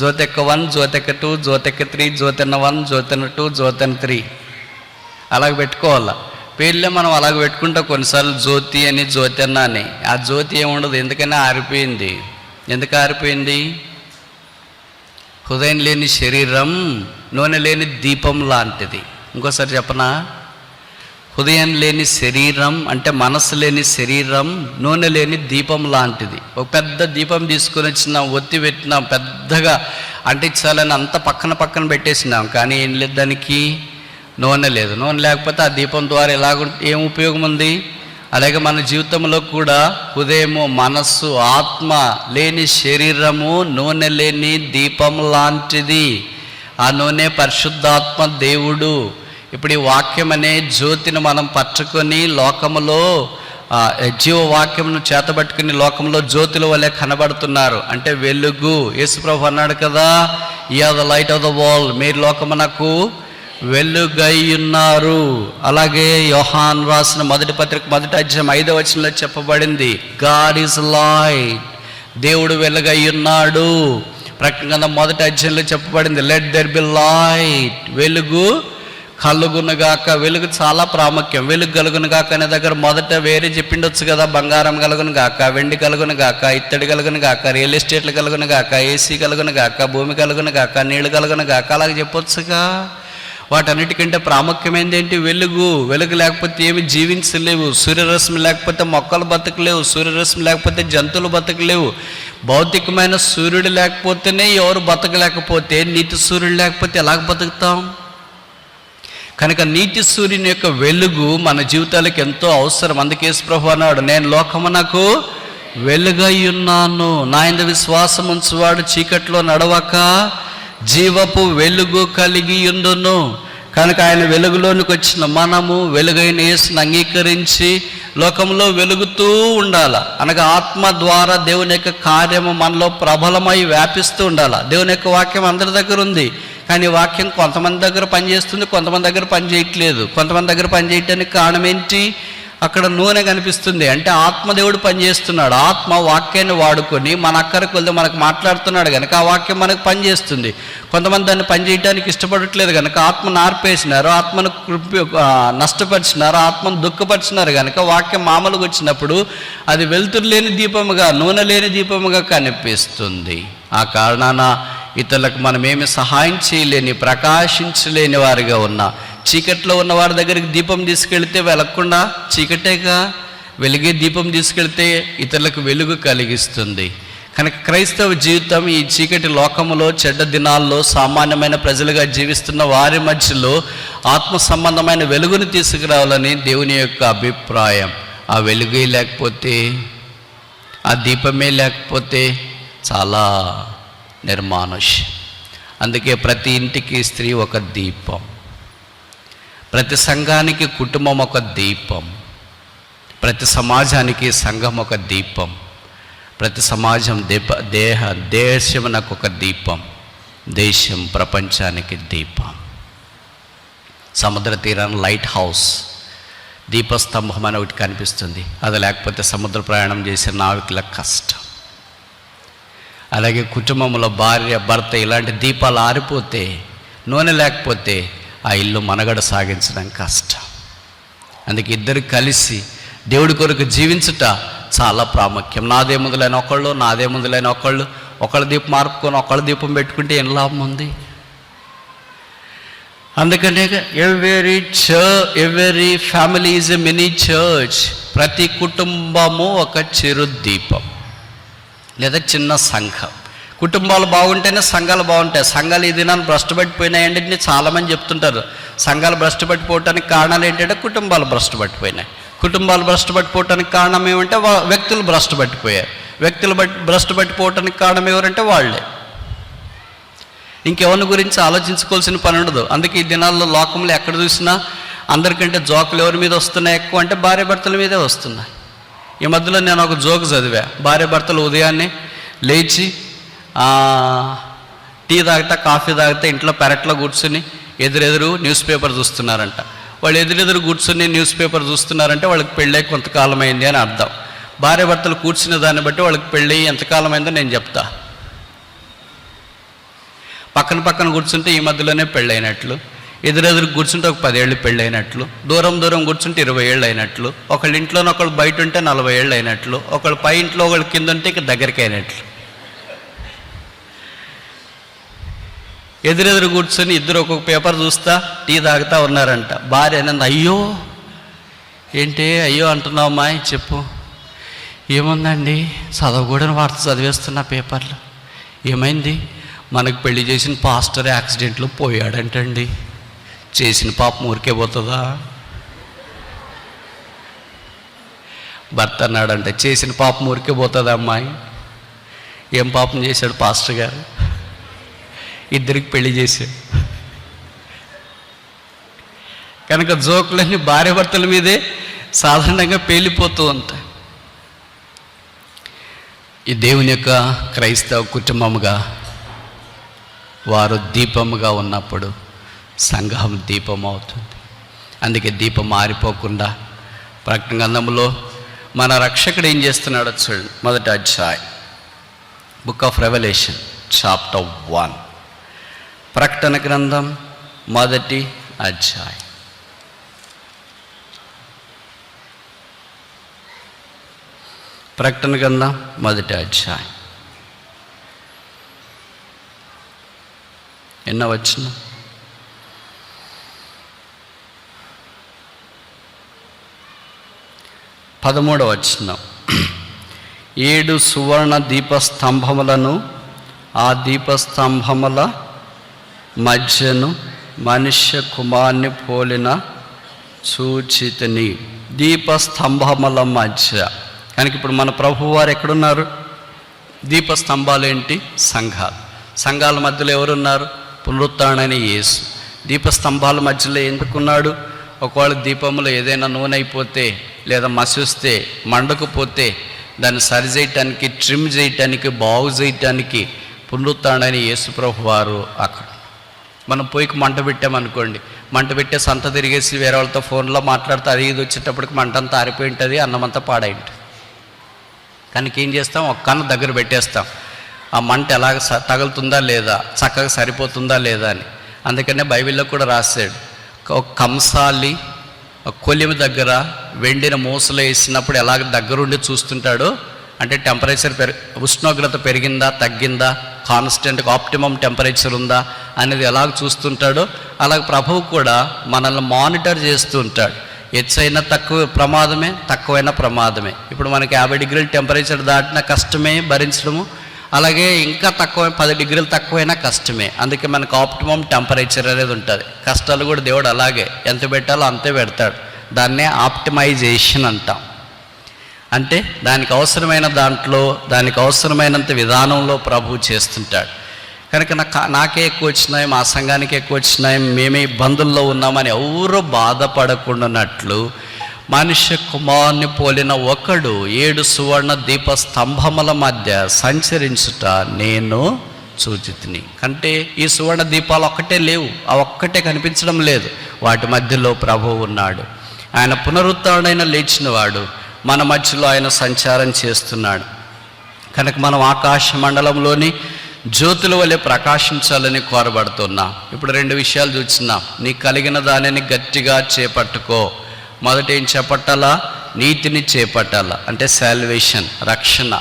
జ్యోతెక్క 1, జ్యోతెక్క 2, జ్యోతెక్క 3, జ్యోతెన్న 1, జ్యోతెన్న 2, జ్యోతెన్న 3 అలాగ పెట్టుకోవాలా. పేర్లే మనం అలాగ పెట్టుకుంటాం కొన్నిసార్లు, జ్యోతి అని, జ్యోతెన్న అని. ఆ జ్యోతి ఏముండదు, ఎందుకైనా ఆరిపోయింది. ఎందుకు ఆరిపోయింది? హృదయం లేని శరీరం నూనె లేని దీపం లాంటిది. ఇంకోసారి చెప్పనా? హృదయం లేని శరీరం అంటే మనసు లేని శరీరం నూనె లేని దీపం లాంటిది. ఒక పెద్ద దీపం తీసుకొని వచ్చినాం, ఒత్తి పెట్టినాం, పెద్దగా అంటించాలని అంత పక్కన పెట్టేసినాం, కానీ ఏం లేదు, దానికి నూనె లేదు. నూనె లేకపోతే ఆ దీపం ద్వారా ఏం ఉపయోగం ఉంది? అలాగే మన జీవితంలో కూడా హృదయము, మనస్సు, ఆత్మ లేని శరీరము నూనె లేని దీపం లాంటిది. ఆ నూనె పరిశుద్ధాత్మ దేవుడు. ఇప్పుడు ఈ వాక్యం అనే జ్యోతిని మనం పట్టుకొని లోకములో జీవవాక్యమును చేతబట్టుకుని లోకంలో జ్యోతుల వలె కనబడుతున్నారు. అంటే వెలుగు. యేసుప్రభు అన్నాడు కదా, you are the light of the world, మీరు లోకమునకు వెలుగై ఉన్నారు. అలాగే యోహాన్ రాసిన మొదటి పత్రిక 1వ అధ్యాయం 5వ వచనంలో చెప్పబడింది, గాడ్ ఈజ్ లైట్, దేవుడు వెలుగై ఉన్నాడు. ప్రకటన 1వ అధ్యాయంలో చెప్పబడింది, లెట్ దెర్ బి లైట్, వెలుగు కలుగునుగాక. వెలుగు చాలా ప్రాముఖ్యం. వెలుగు కలుగునుగాక అనే దగ్గర మొదట వేరే చెప్పిండొచ్చు కదా, బంగారం కలుగునుగాక, వెండి కలుగునుగాక, ఇత్తడి కలుగునుగాక, రియల్ ఎస్టేట్లు కలుగునుగాక, ఏసీ కలుగునుగాక, భూమి కలుగునుగాక, నీళ్లు కలుగునుగాక, అలాగే చెప్పొచ్చుగా. వాటన్నిటికంటే ప్రాముఖ్యమైనది ఏంటి? వెలుగు. వెలుగు లేకపోతే ఏమి జీవించలేవు. సూర్యరశ్మి లేకపోతే మొక్కలు బతకలేవు. సూర్యరశ్మి లేకపోతే జంతువులు బతకలేవు. భౌతికమైన సూర్యుడు లేకపోతేనే ఎవరు బతకలేకపోతే, నీతి సూర్యుడు లేకపోతే ఎలాగ బతుకుతాం? కనుక నీతి సూర్యుని యొక్క వెలుగు మన జీవితాలకు ఎంతో అవసరం. అందుకే యేసుప్రభు అన్నాడు, నేను లోకమునకు వెలుగై ఉన్నాను, నా యందు విశ్వాసం ఉంచువాడు చీకట్లో నడవక జీవపు వెలుగు కలిగి ఉండును. కనుక ఆయన వెలుగులోనికి వచ్చిన మనము వెలుగైన యేసుని అంగీకరించి లోకంలో వెలుగుతూ ఉండాలి. అనగా ఆత్మ ద్వారా దేవుని యొక్క కార్యము మనలో ప్రబలమై వ్యాపిస్తూ ఉండాలి. దేవుని యొక్క వాక్యం అందరి దగ్గర ఉంది, కానీ వాక్యం కొంతమంది దగ్గర పనిచేస్తుంది, కొంతమంది దగ్గర పని చేయట్లేదు. కొంతమంది దగ్గర పని చేయటానికి కారణం ఏంటి? అక్కడ నూనె కనిపిస్తుంది. అంటే ఆత్మదేవుడు పనిచేస్తున్నాడు. ఆత్మ వాక్యాన్ని వాడుకొని మన అక్కడికి వెళ్తే మనకు మాట్లాడుతున్నాడు కనుక ఆ వాక్యం మనకు పనిచేస్తుంది. కొంతమంది దాన్ని పనిచేయడానికి ఇష్టపడట్లేదు కనుక ఆత్మను ఆర్పేసినారు, ఆత్మను నష్టపరిచినారు, ఆత్మను దుఃఖపరిచినారు కనుక వాక్యం మామూలుగా వచ్చినప్పుడు అది వెలుతురు లేని దీపముగా, నూనె లేని దీపముగా కనిపిస్తుంది. ఆ కారణాన ఇతరులకు మనమేమి సహాయం చేయలేని, ప్రకాశించలేని వారిగా ఉన్నా, చీకట్లో ఉన్న వారి దగ్గరికి దీపం తీసుకెళ్తే వెలగకుండా చీకటేగా, వెలిగే దీపం తీసుకెళ్తే ఇతరులకు వెలుగు కలిగిస్తుంది. కనుక క్రైస్తవ జీవితం ఈ చీకటి లోకములో, చెడ్డ దినాల్లో సామాన్యమైన ప్రజలుగా జీవిస్తున్న వారి మధ్యలో ఆత్మ సంబంధమైన వెలుగును తీసుకురావాలని దేవుని యొక్క అభిప్రాయం. ఆ వెలుగే లేకపోతే, ఆ దీపమే లేకపోతే చాలా నిర్మానుష్యం. అందుకే ప్రతి ఇంటికి స్త్రీ ఒక దీపం, ప్రతి సంఘానికి కుటుంబం ఒక దీపం, ప్రతి సమాజానికి సంఘం ఒక దీపం, ప్రతి సమాజం దేశమునకు ఒక దీపం, దేశం ప్రపంచానికి దీపం. సముద్ర తీరాన లైట్ హౌస్, దీపస్తంభం అని ఒకటి కనిపిస్తుంది. అది లేకపోతే సముద్ర ప్రయాణం చేసే నావికుల కష్టం. అలాగే కుటుంబంలో భార్య, భర్త ఇలాంటి దీపాలు ఆరిపోతే, నూనె లేకపోతే ఆ ఇల్లు మనుగడ సాగించడం కష్టం. అందుకే ఇద్దరు కలిసి దేవుడి కొరకు జీవించుట చాలా ప్రాముఖ్యం. నాదే ముందులైన ఒకళ్ళు, నాదే ముందులైన ఒకళ్ళు, ఒకళ్ళ దీపం మార్పుకొని ఒకళ్ళ దీపం పెట్టుకుంటే ఏం లాభం ఉంది? అందుకనే every family is a mini church. ప్రతి కుటుంబము ఒక చిరు దీపం లేదా చిన్న సంఘం. కుటుంబాలు బాగుంటేనే సంఘాలు బాగుంటాయి. సంఘాలు ఈ దినాన్ని భ్రష్టుపట్టిపోయినాయండి అని చాలామంది చెప్తుంటారు. సంఘాలు భ్రష్టుపట్టిపోవటానికి కారణాలు ఏంటంటే కుటుంబాలు భ్రష్టుపట్టిపోయినాయి. కుటుంబాలు భ్రష్టుపట్టిపోవటానికి కారణం ఏమంటే వ్యక్తులు భ్రష్టుపట్టిపోయారు. వ్యక్తులు భ్రష్టుపట్టిపోవటానికి కారణం ఎవరంటే వాళ్ళే. ఇంకెవరి గురించి ఆలోచించుకోవాల్సిన పని ఉండదు. అందుకే ఈ దినాల్లో లోకంలో ఎక్కడ చూసినా అందరికంటే జోకులు ఎవరి మీద వస్తున్నాయి ఎక్కువ అంటే భార్య భర్తల మీదే వస్తున్నాయి. ఈ మధ్యలో నేను ఒక జోక్ చదివా. భార్య భర్తలు ఉదయాన్నే లేచి టీ తాగుతా, కాఫీ తాగుతా ఇంట్లో పెరట్లో కూర్చుని ఎదురెదురు న్యూస్ పేపర్ చూస్తున్నారంట. వాళ్ళు ఎదురెదురు కూర్చుని న్యూస్ పేపర్ చూస్తున్నారంటే వాళ్ళకి పెళ్ళై కొంతకాలం అయింది అని అర్థం. భార్య భర్తలు కూర్చునే దాన్ని బట్టి వాళ్ళకి పెళ్ళి ఎంతకాలం అయిందో నేను చెప్తా. పక్కన పక్కన కూర్చుంటే ఈ మధ్యలోనే పెళ్ళైనట్లు, ఎదురెదురు కూర్చుంటే ఒక 10 ఏళ్ళు పెళ్ళైనట్లు, దూరం దూరం కూర్చుంటే 20 ఏళ్ళు అయినట్లు, ఒకళ్ళ ఇంట్లోనే ఒకళ్ళు బయట ఉంటే 40 ఏళ్ళు అయినట్లు, ఒకళ్ళు పై ఇంట్లో ఒకళ్ళు కింద ఉంటే ఇక దగ్గరికి అయినట్లు. ఎదురెదురు కూర్చొని ఇద్దరు ఒక్కొక్క పేపర్ చూస్తా టీ తాగుతా ఉన్నారంట. భార్య అన్నది, అయ్యో ఏంటి అయ్యో అంటున్నావు అమ్మాయి, చెప్పు. ఏముందండి, చదవకూడని వార్త చదివేస్తున్నా పేపర్లో. ఏమైంది? మనకు పెళ్లి చేసిన పాస్టర్ యాక్సిడెంట్లో పోయాడంటండి. చేసిన పాపం ఊరికే పోతుందా? భర్త అన్నాడంటే చేసిన పాపం ఊరికే పోతుందా అమ్మాయి? ఏం పాపం చేశాడు పాస్టర్ గారు? ఇద్దరికి పెళ్లి చేశాడు. కనుక జోకులన్నీ భార్య భర్తల మీదే సాధారణంగా పేలిపోతూ ఉంటాయి. ఈ దేవుని యొక్క క్రైస్తవ కుటుంబముగా వారు దీపముగా ఉన్నప్పుడు సంఘం దీపం అవుతుంది. అందుకే దీపం మారిపోకుండా ప్రకటన గ్రంథంలో మన రక్షకుడు ఏం చేస్తున్నాడో చూడండి. మొదటి అధ్యాయం, బుక్ ఆఫ్ రెవల్యూషన్ చాప్టర్ 1. ప్రకటన గ్రంథం మొదటి అధ్యాయం. ప్రకటన గ్రంథం మొదటి అధ్యాయం ఎన్నో వచనం? 13వ వచనం. 7 సువర్ణ దీపస్తంభములను, ఆ దీపస్తంభముల మధ్యను మనుష్య కుమారుని పోలిన చూచితిని. దీపస్తంభముల మధ్య కనుక ఇప్పుడు మన ప్రభువారు ఎక్కడున్నారు? దీపస్తంభాలు ఏంటి? సంఘాలు. సంఘాల మధ్యలో ఎవరున్నారు? పునరుత్థానుడైన యేసు. దీపస్తంభాల మధ్యలో ఎందుకున్నాడు? ఒకవేళ దీపంలో ఏదైనా నూనె అయిపోతే లేదా మసిస్తే మండకపోతే దాన్ని సరి చేయటానికి, ట్రిమ్ చేయటానికి, బాగు చేయటానికి పునరుత్థానుడైన యేసు ప్రభువారు అక్కడ. మనం పొయ్యికి మంట పెట్టామనుకోండి, మంట పెట్టే సంత తిరిగేసి వేరే వాళ్ళతో ఫోన్లో మాట్లాడితే అది ఇది వచ్చేటప్పటికి మంట అంతా ఆరిపోయి ఉంటుంది, అన్నమంతా పాడై ఉంటుంది. కనుక ఏం చేస్తాం? ఒక కన్ను దగ్గర పెట్టేస్తాం, ఆ మంట ఎలాగ తగులుతుందా లేదా, చక్కగా సరిపోతుందా లేదా అని. అందుకనే బైబిల్లో కూడా రాశాడు, ఒక కంసాలి కొలిమ దగ్గర వెండిన మూసలు వేసినప్పుడు ఎలాగ దగ్గరుండి చూస్తుంటాడో, అంటే టెంపరేచర్ ఉష్ణోగ్రత పెరిగిందా తగ్గిందా, కాన్స్టెంట్గా ఆప్టిమమ్ టెంపరేచర్ ఉందా అనేది ఎలాగ చూస్తుంటాడో, అలాగ ప్రభువు కూడా మనల్ని మానిటర్ చేస్తూ ఉంటాడు. హెచ్చైనా తక్కువ ప్రమాదమే, తక్కువైనా ప్రమాదమే. ఇప్పుడు మనకి 50 డిగ్రీల టెంపరేచర్ దాటినా కష్టమే భరించడము, అలాగే ఇంకా తక్కువ 10 డిగ్రీలు తక్కువైనా కష్టమే. అందుకే మనకు ఆప్టిమమ్ టెంపరేచర్ అనేది ఉంటుంది. కష్టాలు కూడా దేవుడు అలాగే ఎంత పెట్టాలో అంతే పెడతాడు. దాన్నే ఆప్టిమైజేషన్ అంటాం. అంటే దానికి అవసరమైన దాంట్లో, దానికి అవసరమైనంత విధానంలో ప్రభువు చేస్తుంటాడు. కనుక నాకే ఎక్కువ వచ్చినాయి, మా సంఘానికి ఎక్కువ వచ్చినాయి, మేమే ఇబ్బందుల్లో ఉన్నామని ఎవరూ బాధపడకుండానట్లు మనుష్య కుమారుని పోలిన ఒకడు 7 సువర్ణ దీప స్తంభముల మధ్య సంచరించుట నేను చూచితిని. అంటే ఈ సువర్ణ దీపాలు ఒక్కటే లేవు, ఆ ఒక్కటే కనిపించడం లేదు, వాటి మధ్యలో ప్రభువు ఉన్నాడు. ఆయన పునరుత్థానుడైన లేచినవాడు, మన మధ్యలో ఆయన సంచారం చేస్తున్నాడు. కనుక మనం ఆకాశ మండలంలోని జ్యోతుల వలె ప్రకాశించాలని కోరబడుతున్నాం. ఇప్పుడు 2 విషయాలు చూస్తున్నాం. నీకు కలిగిన దానిని గట్టిగా చేపట్టుకో. మొదట ఏం చేపట్టాలా? నీతిని చేపట్టాలా, అంటే సాల్వేషన్, రక్షణ.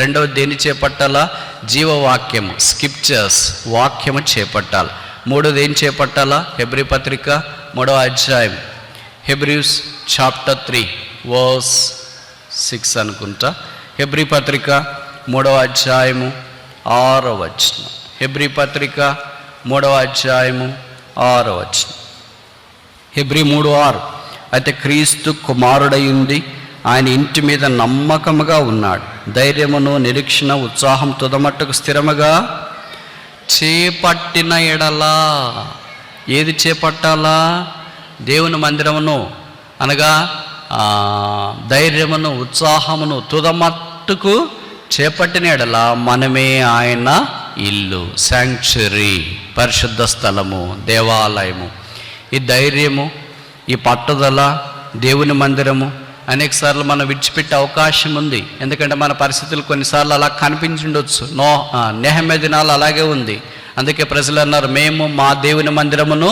రెండవది దేన్ని చేపట్టాలా? జీవవాక్యము, స్క్రిప్చర్స్, వాక్యము చేపట్టాలి. మూడోది ఏం చేపట్టాలా? హెబ్రీ పత్రిక 3వ అధ్యాయం, హెబ్రీస్ చాప్టర్ 3 వర్స్ 6 అనుకుంటా. హెబ్రీ పత్రిక 3వ అధ్యాయము 6వ వచనం. హెబ్రీ పత్రిక 3వ అధ్యాయము 6వ వచనం. హెబ్రీ 3:6. అయితే క్రీస్తు కుమారుడయుండి ఆయన ఇంటి మీద నమ్మకముగా ఉన్నాడు. ధైర్యమును, నిరీక్షణ, ఉత్సాహం తుదమట్టుకు స్థిరముగా చేపట్టిన ఎడలా. ఏది చేపట్టాలా? దేవుని మందిరమును, అనగా ధైర్యమును, ఉత్సాహమును తుదమట్టుకు చేపట్టిన ఎడల మనమే ఆయన ఇల్లు, శాంక్చురీ, పరిశుద్ధ స్థలము, దేవాలయము. ఈ ధైర్యము, ఈ పట్టుదల, దేవుని మందిరము అనేకసార్లు మనం విడిచిపెట్టే అవకాశం ఉంది. ఎందుకంటే మన పరిస్థితులు కొన్నిసార్లు అలా కనిపించుండొచ్చు. నెహెమ్యా దినాలు అలాగే ఉంది. అందుకే ప్రజలు అన్నారు, మేము మా దేవుని మందిరమును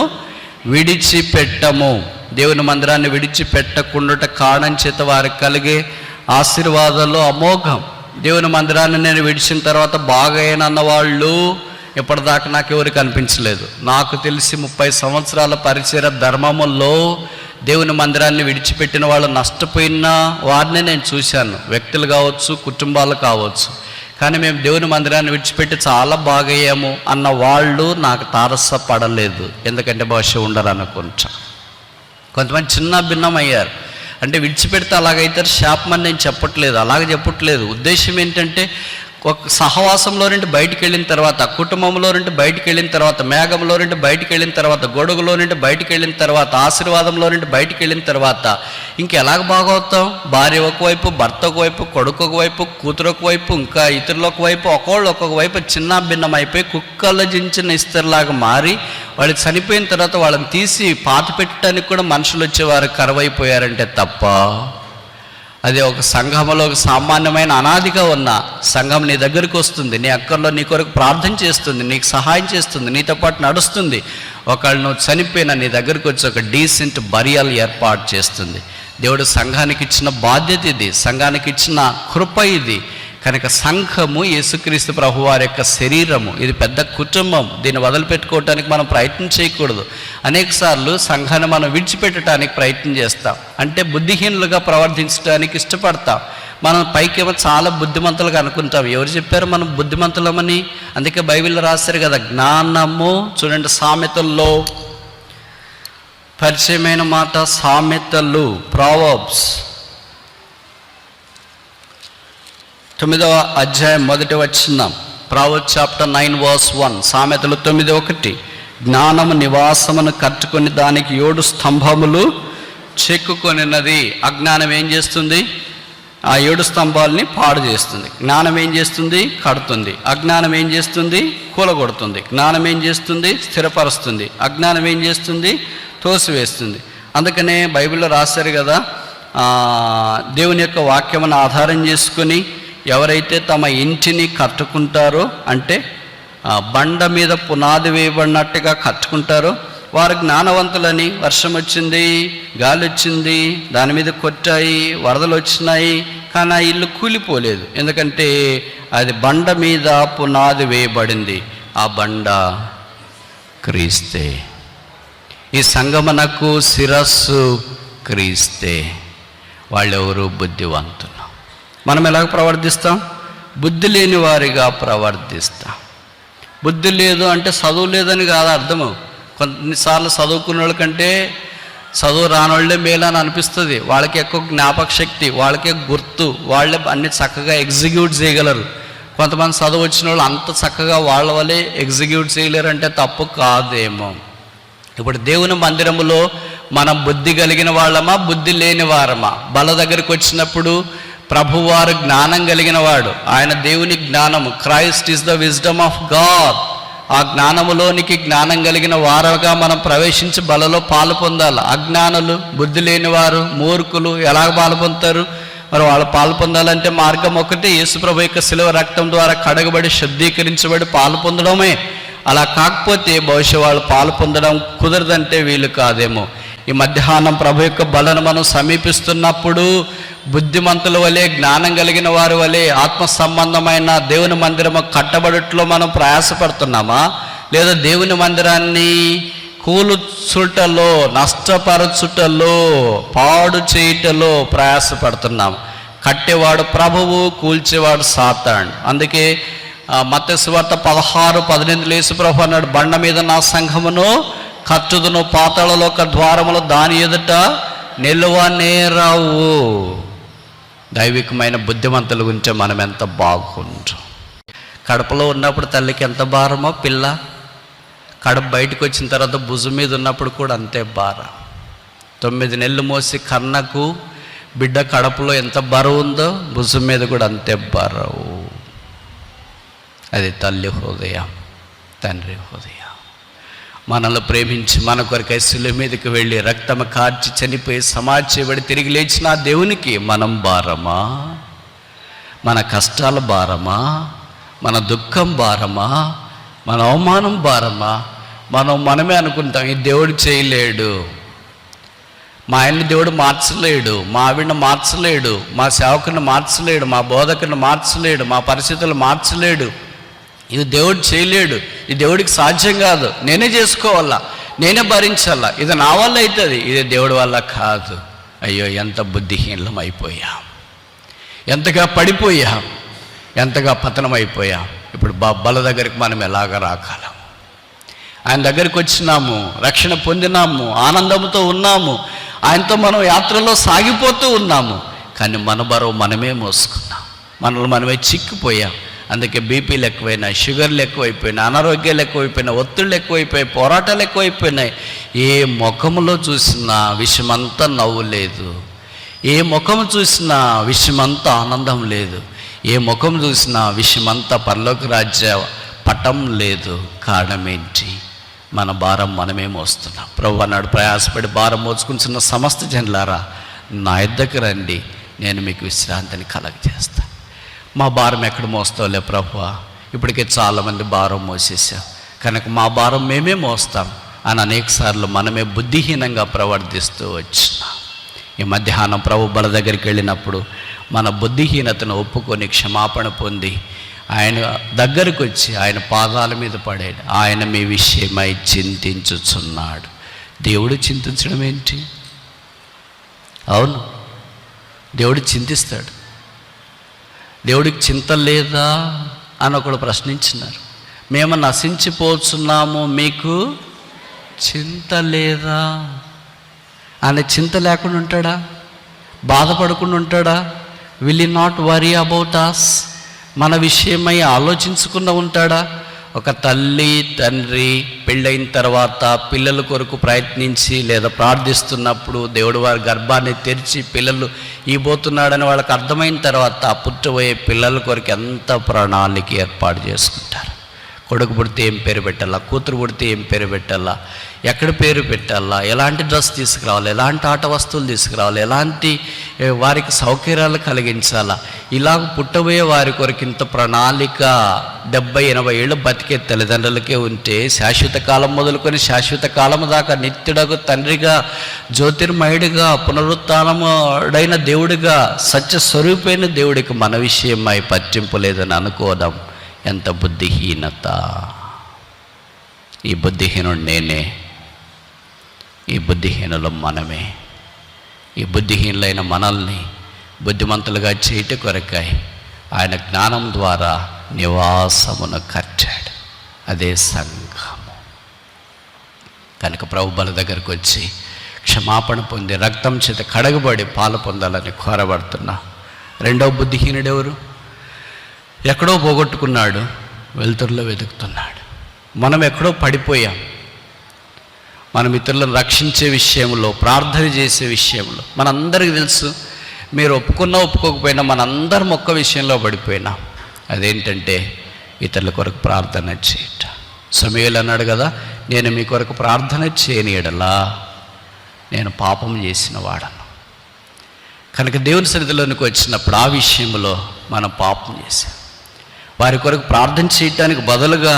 విడిచిపెట్టము. దేవుని మందిరాన్ని విడిచిపెట్టకుండా కారణం చేత వారికి కలిగే ఆశీర్వాదాలు అమోఘం. దేవుని మందిరాన్ని నేను విడిచిన తర్వాత బాగైనన్న వాళ్ళు ఇప్పటిదాకా నాకు ఎవరికి అనిపించలేదు. నాకు తెలిసి 30 సంవత్సరాల పరిచయ ధర్మములో దేవుని మందిరాన్ని విడిచిపెట్టిన వాళ్ళు నష్టపోయిన వారిని నేను చూశాను, వ్యక్తులు కావచ్చు, కుటుంబాలు కావచ్చు. కానీ మేము దేవుని మందిరాన్ని విడిచిపెట్టి చాలా బాగయ్యాము అన్న వాళ్ళు నాకు తారసపడలేదు. ఎందుకంటే బహుశా ఉండరు అనుకుంటా. కొంతమంది చిన్న భిన్నం అయ్యారు. అంటే విడిచిపెడితే అలాగైతే శాపమని నేను చెప్పట్లేదు, అలాగే చెప్పట్లేదు. ఉద్దేశం ఏంటంటే ఒక సహవాసంలో నుండి బయటికి వెళ్ళిన తర్వాత, కుటుంబంలో నుండి బయటికి వెళ్ళిన తర్వాత, మేఘంలో నుండి బయటికి వెళ్ళిన తర్వాత, గొడుగులో నుండి బయటికి వెళ్ళిన తర్వాత, ఆశీర్వాదంలో నుండి బయటికి వెళ్ళిన తర్వాత ఇంకెలాగ బాగవుతాం? భార్య ఒకవైపు, భర్త ఒకవైపు, కొడుకు ఒకవైపు, కూతురు ఒకవైపు, ఇంకా ఇతరులు ఒకవైపు, ఒక్కొక్క వైపు చిన్న భిన్నం అయిపోయి కుక్కలు జించిన ఇస్తరులాగా మారి వాళ్ళు చనిపోయిన తర్వాత వాళ్ళని తీసి పాత పెట్టడానికి కూడా మనుషులు వచ్చేవారు కరువైపోయారంటే తప్ప. అదే ఒక సంఘంలో ఒక సామాన్యమైన అనాదిగా ఉన్న సంఘం నీ దగ్గరికి వస్తుంది, నీ అక్కర్లో నీ కొరకు ప్రార్థన చేస్తుంది, నీకు సహాయం చేస్తుంది, నీతో పాటు నడుస్తుంది. ఒకళ్ళు నువ్వు చనిపోయినా నీ దగ్గరికి వచ్చి ఒక డీసెంట్ బరియల్ ఏర్పాటు చేస్తుంది. దేవుడు సంఘానికి ఇచ్చిన బాధ్యత ఇది, సంఘానికి ఇచ్చిన కృప ఇది. కనుక సంఘము యేసుక్రీస్తు ప్రభువారి యొక్క శరీరము, ఇది పెద్ద కుటుంబం. దీన్ని వదిలిపెట్టుకోవటానికి మనం ప్రయత్నం చేయకూడదు. అనేకసార్లు సంఘాన్ని మనం విడిచిపెట్టడానికి ప్రయత్నం చేస్తాం, అంటే బుద్ధిహీనులుగా ప్రవర్తించడానికి ఇష్టపడతాం. మనం పైకేమో చాలా బుద్ధిమంతులుగా అనుకుంటాం. ఎవరు చెప్పారు మనం బుద్ధిమంతులమని? అందుకే బైబిల్లో రాశారు కదా, జ్ఞానము. చూడండి, సామెతల్లో పరిచయమైన మాట సామెతలు, ప్రావర్బ్స్ 9వ అధ్యాయం 1వ వచనం, ప్రావర్బ్స్ చాప్టర్ 9 verse 1, సామెతలు 9:1. జ్ఞానము నివాసమును కట్టుకొని దానికి 7 స్తంభములు చెక్కుకొనినది. అజ్ఞానం ఏం చేస్తుంది? ఆ 7 స్తంభాలని పాడు చేస్తుంది. జ్ఞానం ఏం చేస్తుంది? కడుతుంది. అజ్ఞానం ఏం చేస్తుంది? కూలగొడుతుంది. జ్ఞానం ఏం చేస్తుంది? స్థిరపరుస్తుంది. అజ్ఞానం ఏం చేస్తుంది? తోసివేస్తుంది. అందుకనే బైబిల్లో రాశారు కదా, దేవుని యొక్క వాక్యమును ఆధారం చేసుకుని ఎవరైతే తమ ఇంటిని కట్టుకుంటారో, అంటే బండ మీద పునాది వేయబడినట్టుగా కట్టుకుంటారో వారు జ్ఞానవంతులని. వర్షం వచ్చింది, గాలి వచ్చింది, దాని మీద కొట్టాయి, వరదలు వచ్చినాయి, కానీ ఆ ఇల్లు కూలిపోలేదు. ఎందుకంటే అది బండ మీద పునాది వేయబడింది. ఆ బండ క్రీస్తే. ఈ సంగమనకు శిరస్సు క్రీస్తే. వాళ్ళెవరు? బుద్ధివంతులు. మనం ఎలాగ ప్రవర్తిస్తాం? బుద్ధి లేని వారిగా ప్రవర్తిస్తాం. బుద్ధి లేదు అంటే చదువు లేదని కాదు అర్థము. కొన్నిసార్లు చదువుకున్న వాళ్ళకంటే చదువు రానోళ్ళే మేలని అనిపిస్తుంది. వాళ్ళకి ఎక్కువ జ్ఞాపక శక్తి, వాళ్ళకే గుర్తు, వాళ్ళే అన్ని చక్కగా ఎగ్జిక్యూట్ చేయగలరు. కొంతమంది చదువు వచ్చిన వాళ్ళు అంత చక్కగా వాళ్ళ వల్లే ఎగ్జిక్యూట్ చేయలేరు అంటే తప్పు కాదేమో. ఇప్పుడు దేవుని మందిరములో మనం బుద్ధి కలిగిన వాళ్ళమా, బుద్ధి లేని వారమా? బల దగ్గరికి వచ్చినప్పుడు ప్రభువారు జ్ఞానం కలిగిన వాడు, ఆయన దేవుని జ్ఞానము. Christ is the wisdom of God. ఆ జ్ఞానములోనికి జ్ఞానం కలిగిన వారుగా మనం ప్రవేశించి బలలో పాలు పొందాలి. అజ్ఞానులు, బుద్ధి లేనివారు, మూర్ఖులు ఎలాగ పాలు పొందుతారు? మరి వాళ్ళు పాలు పొందాలంటే మార్గం ఒకటి, యేసుప్రభు యొక్క శిలువ రక్తం ద్వారా కడగబడి శుద్ధీకరించబడి పాలు పొందడమే. అలా కాకపోతే బహుశా వాళ్ళు పాలు పొందడం కుదరదంటే వీలు కాదేమో. ఈ మధ్యాహ్నం ప్రభు యొక్క బలను మనం సమీపిస్తున్నప్పుడు బుద్ధిమంతుల వలె, జ్ఞానం కలిగిన వారి వలె ఆత్మ సంబంధమైన దేవుని మందిరము కట్టబడట్లో మనం ప్రయాసపడుతున్నామా? లేదా దేవుని మందిరాన్ని కూల్చుటలో, నష్టపరచుటలో, పాడు చేయుటలో ప్రయాసపడుతున్నాం? కట్టేవాడు ప్రభువు, కూల్చేవాడు సాతాను. అందుకే మత్తయి సువార్త 16:18 యేసు ప్రభు అన్నాడు, బండ మీద నా సంఘమును కట్టుదును, పాతాళలోక ద్వారములు దాని ఎదుట నిలువనేరావు. దైవికమైన బుద్ధిమంతుల గురించి మనం ఎంత బాగుంటాం. కడపలో ఉన్నప్పుడు తల్లికి ఎంత భారమో పిల్ల, కడప బయటకు వచ్చిన తర్వాత భుజం మీద ఉన్నప్పుడు కూడా అంతే భారం. 9 నెలలు మోసి కన్నకు బిడ్డ కడపలో ఎంత బరువు ఉందో భుజం మీద కూడా అంతే బరువు. అది తల్లి హృదయం, తండ్రి హృదయం. మనల్ని ప్రేమించి మన కొరకై శిలువ మీదకి వెళ్ళి రక్తము కార్చి చనిపోయి సమాధి చేయబడి తిరిగి లేచిన దేవునికి మనం భారమా? మన కష్టాల భారమా? మన దుఃఖం భారమా? మన అవమానం భారమా? మనమే అనుకుంటాం ఈ దేవుడు చేయలేడు, మా ఆయన్ని దేవుడు మార్చలేడు, మా ఆవిడని మార్చలేడు, మా సేవకుని మార్చలేడు, మా బోధకుని మార్చలేడు, మా పరిస్థితులు మార్చలేడు, ఇది దేవుడు చేయలేడు, ఇది దేవుడికి సాధ్యం కాదు, నేనే చేసుకోవాలా. నేనే భరించాలా, ఇది నా వల్ల అవుతుంది, ఇది దేవుడి వల్ల కాదు. అయ్యో ఎంత బుద్ధిహీనం అయిపోయాం, ఎంతగా పడిపోయాం, ఎంతగా పతనం అయిపోయాం. ఇప్పుడు బల దగ్గరికి మనం ఎలాగ రాగలం? ఆయన దగ్గరికి వచ్చినాము, రక్షణ పొందినాము, ఆనందంతో ఉన్నాము, ఆయనతో మనం యాత్రలో సాగిపోతూ ఉన్నాము. కానీ మన బరువు మనమే మోసుకున్నాం, మనల్ని మనమే చిక్కిపోయాం. అందుకే బీపీలు ఎక్కువైనాయి, షుగర్లు ఎక్కువైపోయినాయి, అనారోగ్యాలు ఎక్కువైపోయినాయి, ఒత్తిళ్ళు ఎక్కువైపోయాయి, పోరాటాలు ఎక్కువైపోయినాయి. ఏ ముఖములో చూసినా విషయమంతా నవ్వు లేదు, ఏ ముఖం చూసినా విషయమంతా ఆనందం లేదు, ఏ ముఖం చూసినా విషయమంతా పరలోక రాజ్య పటం లేదు. కారణం ఏంటి? మన భారం మనమే మోస్తున్నాం. ప్రభు అన్నాడు, ప్రయాసపడి భారం మోసుకుంటున్న సమస్త జనులారా నా యొద్దకు రండి, నేను మీకు విశ్రాంతిని కలగజేస్తాను. మా భారం ఎక్కడ మోస్తావులే ప్రభువా, ఇప్పటికే చాలామంది భారం మోసేసాం కనుక మా భారం మేమే మోస్తాం అని అనేకసార్లు మనమే బుద్ధిహీనంగా ప్రవర్తిస్తూ వచ్చినాం. ఈ మధ్యాహ్నం ప్రభు బల దగ్గరికి వెళ్ళినప్పుడు మన బుద్ధిహీనతను ఒప్పుకొని క్షమాపణ పొంది ఆయన దగ్గరకు వచ్చి ఆయన పాదాల మీద పడాడు. ఆయన మీ విషయమై చింతించుచున్నాడు. దేవుడు చింతించడం ఏంటి? అవును, దేవుడు చింతిస్తాడు. దేవుడికి చింత లేదా అని ఒకడు ప్రశ్నించినారు. మేము నశించిపోతున్నాము, మీకు చింత లేదా? ఆయన చింత లేకుండా ఉంటాడా? బాధపడకుండా ఉంటాడా? Will he not worry about us? మన విషయమై ఆలోచించకుండా ఉంటాడా? ఒక తల్లి తండ్రి పెళ్ళైన తర్వాత పిల్లల కొరకు ప్రయత్నించి లేదా ప్రార్థిస్తున్నప్పుడు దేవుడు వారి గర్భాన్ని తెరిచి పిల్లలు ఇవ్వబోతున్నాడని వాళ్ళకి అర్థమైన తర్వాత పుట్టబోయే పిల్లల కొరకు ఎంత ప్రణాళిక ఏర్పాటు చేసుకుంటారు. కొడుకు పుడితే ఏం పేరు పెట్టాలా, కూతురు పుడితే ఏం పేరు పెట్టాలా, ఎక్కడ పేరు పెట్టాలా, ఎలాంటి డ్రెస్ తీసుకురావాలి, ఎలాంటి ఆట వస్తువులు తీసుకురావాలి, ఎలాంటి వారికి సౌకర్యాలు కలిగించాలా, ఇలాగ పుట్టబోయే వారి కొరకు ఇంత ప్రణాళిక 70-80 ఏళ్ళు బతికే తల్లిదండ్రులకే ఉంటే శాశ్వత కాలం మొదలుకొని శాశ్వత కాలం దాకా నిత్యుడకు తండ్రిగా, జ్యోతిర్మయుడిగా, పునరుత్థానముడైన దేవుడిగా, సత్య స్వరూపైన దేవుడికి మన విషయమై పట్టింపు లేదని అనుకోవడం ఎంత బుద్ధిహీనత! ఈ బుద్ధిహీనుడు నేనే, ఈ బుద్ధిహీనులు మనమే. ఈ బుద్ధిహీనులైన మనల్ని బుద్ధిమంతులుగా చేయట కొరకై ఆయన జ్ఞానం ద్వారా నివాసమును కట్టాడు, అదే సంఘము. కనుక ప్రభు బల దగ్గరకు వచ్చి క్షమాపణ పొంది రక్తం చేత కడగబడి పాలు పొందాలని కోరబడుతున్నా. రెండవ బుద్ధిహీనుడెవరు? ఎక్కడో పోగొట్టుకున్నాడు, వెలుతురులో వెతుకుతున్నాడు. మనం ఎక్కడో పడిపోయాం. మనం ఇతరులను రక్షించే విషయంలో, ప్రార్థన చేసే విషయంలో మనందరికీ తెలుసు. మీరు ఒప్పుకున్నా ఒప్పుకోకపోయినా మనందరం ఒక్క విషయంలో పడిపోయినా, అదేంటంటే ఇతరుల కొరకు ప్రార్థన చేయట. సమూయేలు అన్నాడు కదా, నేను మీ కొరకు ప్రార్థన చేయని ఎడలా నేను పాపం చేసిన వాడను. కనుక దేవుని సన్నిధిలోనికి వచ్చినప్పుడు ఆ విషయంలో మనం పాపం చేశాం. వారి కొరకు ప్రార్థన చేయటానికి బదులుగా,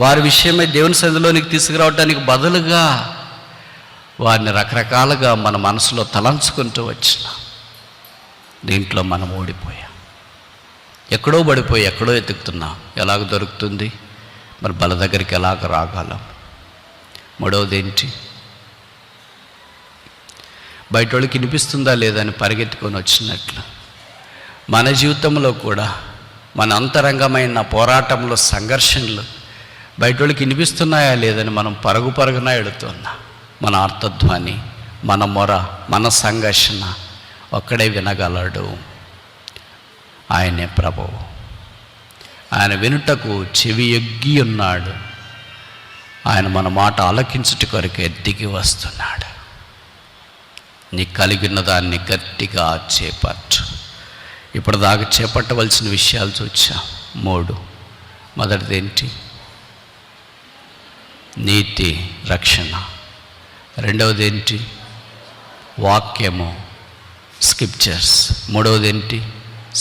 వారి విషయమై దేవుని సన్నిధిలోనికి తీసుకురావడానికి బదులుగా వారిని రకరకాలుగా మన మనసులో తలంచుకుంటూ వచ్చినాం. దీంట్లో మనం ఓడిపోయాం. ఎక్కడో పడిపోయి ఎక్కడో ఎతుకుతున్నాం. ఎలాగ దొరుకుతుంది? మరి బల దగ్గరికి ఎలాగ రాగలం? మూడవది ఏంటి? బయట వాళ్ళకి వినిపిస్తుందా లేదా అని పరిగెత్తుకొని వచ్చినట్లు మన జీవితంలో కూడా మన అంతరంగమైన పోరాటంలో సంఘర్షణలు బయట వాళ్ళకి వినిపిస్తున్నాయా లేదని మనం పరుగున ఎడుతున్నా. మన ఆర్తధ్వని, మన మొర, మన సంఘర్షణ ఒక్కడే వినగలడు, ఆయనే ప్రభువు. ఆయన వినుటకు చెవి ఎగ్గి ఉన్నాడు. ఆయన మన మాట ఆలకించుట కొరకే దిగి వస్తున్నాడు. నీకు కలిగిన దాన్ని గట్టిగా చేపట్టు. ఇప్పుడు దాకా చేపట్టవలసిన విషయాలు చూచాం. 3. మొదటిది ఏంటి? నీతి, రక్షణ. రెండవది ఏంటి? వాక్యము, స్క్రిప్చర్స్. మూడవది ఏంటి?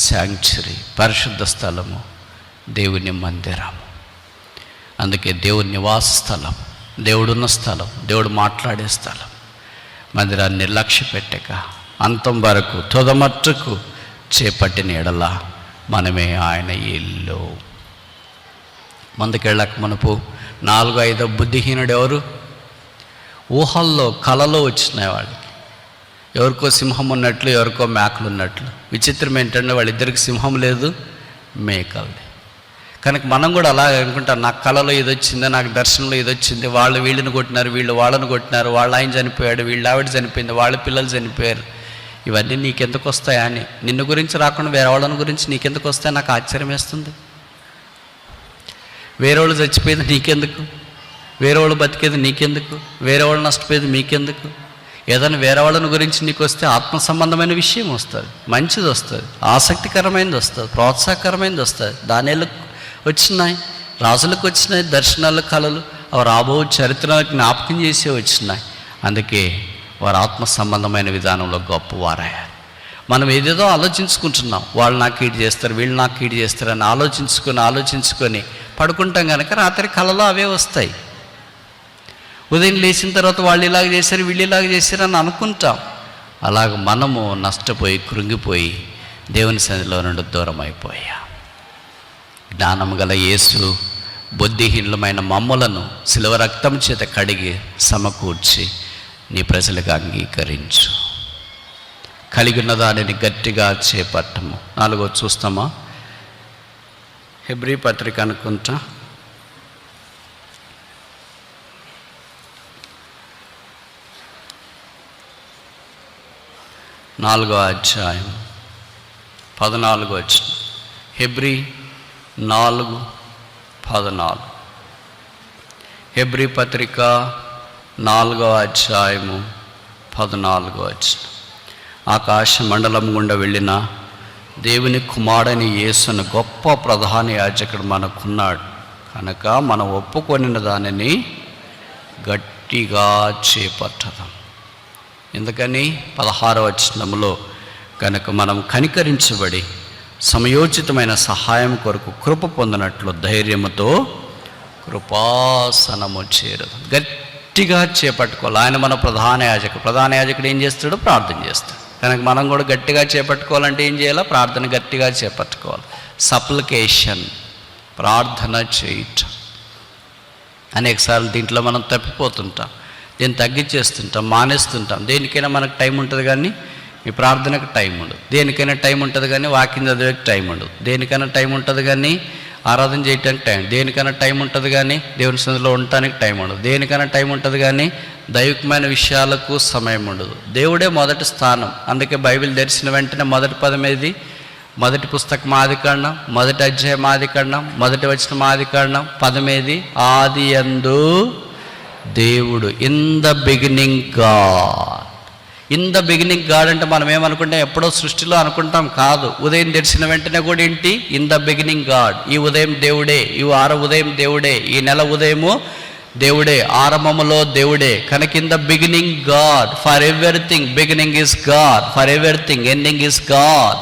శాంక్చురీ, పరిశుద్ధ స్థలము, దేవుని మందిరము. అందుకే దేవుని నివాస స్థలం, దేవుడున్న స్థలం, దేవుడు మాట్లాడే స్థలం. మందిరాన్ని నిర్లక్ష్య పెట్టక అంతం వరకు తుదమట్టుకు చేపట్టిన ఎడల మనమే ఆయన ఇల్లు. ముందుకెళ్ళక మనపు 4-5 బుద్ధిహీనుడు ఎవరు? ఊహల్లో కలలో వచ్చినాయి వాళ్ళకి. ఎవరికో సింహం ఉన్నట్లు, ఎవరికో మేకలు ఉన్నట్లు. విచిత్రం ఏంటంటే వాళ్ళిద్దరికి సింహం లేదు, మేకలు. కనుక మనం కూడా అలా అనుకుంటాం, నాకు కళలో ఇది వచ్చింది, నాకు దర్శనంలో ఇది వచ్చింది, వాళ్ళు వీళ్ళని కొట్టినారు, వీళ్ళు వాళ్ళని కొట్టినారు, వాళ్ళ ఆయన చనిపోయాడు, వీళ్ళ ఆవిడ చనిపోయింది, వాళ్ళ పిల్లలు చనిపోయారు. ఇవన్నీ నీకెందుకు వస్తాయా అని, నిన్ను గురించి రాకుండా వేరే వాళ్ళని గురించి నీకెందుకు వస్తాయి? నాకు ఆశ్చర్యం వేస్తుంది. వేరే వాళ్ళు చచ్చిపోయేది నీకెందుకు? వేరే వాళ్ళు బతికేది నీకెందుకు? వేరే వాళ్ళు నష్టపోయేది మీకెందుకు? ఏదైనా వేరే వాళ్ళని గురించి నీకు వస్తే ఆత్మ సంబంధమైన విషయం వస్తుంది, మంచిది వస్తుంది, ఆసక్తికరమైనది వస్తుంది, ప్రోత్సాహకరమైనది వస్తుంది. దానిలకు వచ్చినాయి, రాజులకు వచ్చినాయి దర్శనాలు, కళలు. అవి రాబో చరిత్రను జ్ఞాపకం చేసే వచ్చినాయి. అందుకే వారు ఆత్మ సంబంధమైన విధానంలో గొప్పవారయ్యారు. మనం ఏదేదో ఆలోచించుకుంటున్నాం, వాళ్ళు నాకు ఈడు చేస్తారు, వీళ్ళు నాకు ఈడు చేస్తారు అని ఆలోచించుకొని పడుకుంటాం కనుక రాత్రి కళలో అవే వస్తాయి. ఉదయం లేచిన తర్వాత వాళ్ళు ఇలాగ చేశారు, వీళ్ళు ఇలాగ చేశారు అని అనుకుంటాం. అలాగ మనము నష్టపోయి, కృంగిపోయి దేవుని సన్నిధిలో నుండి దూరం అయిపోయా. జ్ఞానం గల యేసు బుద్ధిహీనులమైన మమ్ములను శిలువ రక్తం చేత కడిగి సమకూర్చి నీ ప్రజలకు అంగీకరించు. కలిగి ఉన్న దానిని గట్టిగా చేపట్టము. 4 చూస్తామా? హెబ్రీ పత్రిక అనుకుంటా, 4వ అధ్యాయం 14వ వచనం. హెబ్రీ 4:14. హెబ్రీ పత్రిక 4వ అధ్యాయము 14వ వచనం. ఆకాశ మండలం గుండా వెళ్ళిన దేవుని కుమారుడైన యేసును గొప్ప ప్రధాన యాజకుడు మనకున్నాడు కనుక మనం ఒప్పుకొనిన దానిని గట్టిగా చేపట్టదాం. ఎందుకని 16వ వచనంలో కనుక మనం కనికరించబడి సమయోచితమైన సహాయం కొరకు కృప పొందినట్లు ధైర్యముతో కృపాసనము చేరదు. గట్టిగా చేపట్టుకోవాలి. ఆయన మన ప్రధాన యాజకుడు ఏం చేస్తాడు? ప్రార్థన చేస్తాడు. కనుక మనం కూడా గట్టిగా చేపట్టుకోవాలంటే ఏం చేయాలి? ప్రార్థన గట్టిగా చేపట్టుకోవాలి. సప్లికేషన్, ప్రార్థన చేయటం. అనేకసార్లు దీంట్లో మనం తప్పిపోతుంటాం, దీన్ని తగ్గించేస్తుంటాం, మానేస్తుంటాం. దేనికైనా మనకు టైం ఉంటుంది కానీ ఈ ప్రార్థనకు టైం ఉండదు. దేనికైనా టైం ఉంటుంది కానీ వాక్యం చదివేకి టైం ఉండదు. దేనికైనా టైం ఉంటుంది కానీ ఆరాధన చేయటానికి టైం, దేనికైనా టైం ఉంటుంది కానీ దేవుని సన్నిధిలో ఉండటానికి టైం ఉండదు. దేనికైనా టైం ఉంటుంది కానీ దైవికమైన విషయాలకు సమయం ఉండదు. దేవుడే మొదటి స్థానం. అందుకే బైబిల్ తెరిచిన వెంటనే మొదటి పదం ఏది? మొదటి పుస్తకం ఆదికాండం, మొదటి అధ్యాయం ఆదికాండం, మొదటి వచనం ఆదికాండం. పదమేది? ఆదియందు దేవుడు. In the beginning God. In the beginning God అంటే మనం ఏమనుకుంటాం? ఎప్పుడో సృష్టిలో అనుకుంటాం. కాదు. ఉదయం తెరిచిన వెంటనే కూడా ఏంటి? In the beginning God. ఈ ఉదయం దేవుడే, ఈ వారం ఉదయం దేవుడే, ఈ నెల ఉదయము దేవుడే, ఆరంభములో దేవుడే. కనుక in the beginning God. For everything beginning is God, for everything ending is God.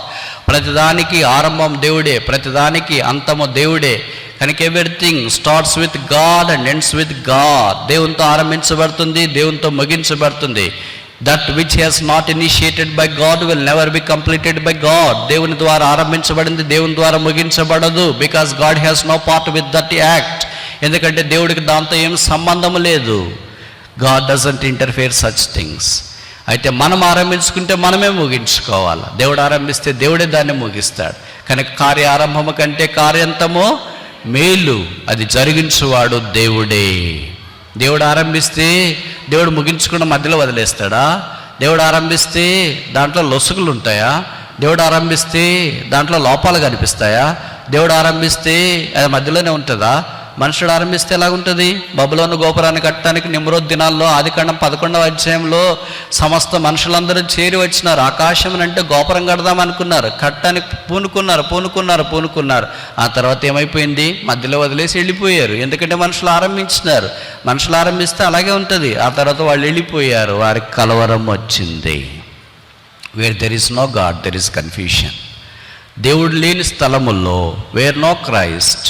ప్రతిదానికి ఆరంభం దేవుడే, ప్రతిదానికి అంతము దేవుడే. కనుక everything starts with God and ends with God. దేవునితో ఆరంభించబడుతుంది, దేవునితో ముగించబడుతుంది. That which has not initiated by God will never be completed by God. దేవుని ద్వారా ఆరంభించబడింది దేవుని ద్వారా ముగించబడదు. Because God has no part with that act. ఎందుకంటే దేవుడికి దాంతో ఏం సంబంధం లేదు. God doesn't interfere such things. అయితే మనం ఆరంభించుకుంటే మనమే ముగించుకోవాలి. దేవుడు ఆరంభిస్తే దేవుడే దాన్ని ముగిస్తాడు. కనుక కార్య ఆరంభము కంటే కార్యంతము మేలు. అది జరిగించువాడు దేవుడే. దేవుడు ఆరంభిస్తే దేవుడు ముగించుకున్న మధ్యలో వదిలేస్తాడా? దేవుడు ఆరంభిస్తే దాంట్లో లొసుగులు ఉంటాయా? దేవుడు ఆరంభిస్తే దాంట్లో లోపాలు కనిపిస్తాయా? దేవుడు ఆరంభిస్తే అది మధ్యలోనే ఉంటుందా? మనుషుడు ఆరంభిస్తే ఎలాగుంటుంది? బబులోను గోపురాన్ని కట్టడానికి నిమ్రోద్ దినాల్లో ఆదికాండం 11వ అధ్యాయంలో సమస్త మనుషులందరూ చేరి వచ్చినారు. ఆకాశం అంటే గోపురం కడదాం అనుకున్నారు, కట్టడానికి పూనుకున్నారు. ఆ తర్వాత ఏమైపోయింది? మధ్యలో వదిలేసి వెళ్ళిపోయారు. ఎందుకంటే మనుషులు ఆరంభించినారు. మనుషులు ఆరంభిస్తే అలాగే ఉంటుంది. ఆ తర్వాత వాళ్ళు వెళ్ళిపోయారు. వారికి కలవరం వచ్చింది. Where there is no God there is confusion. దేవుడు లేని స్థలముల్లో వేర్ నో క్రైస్ట్,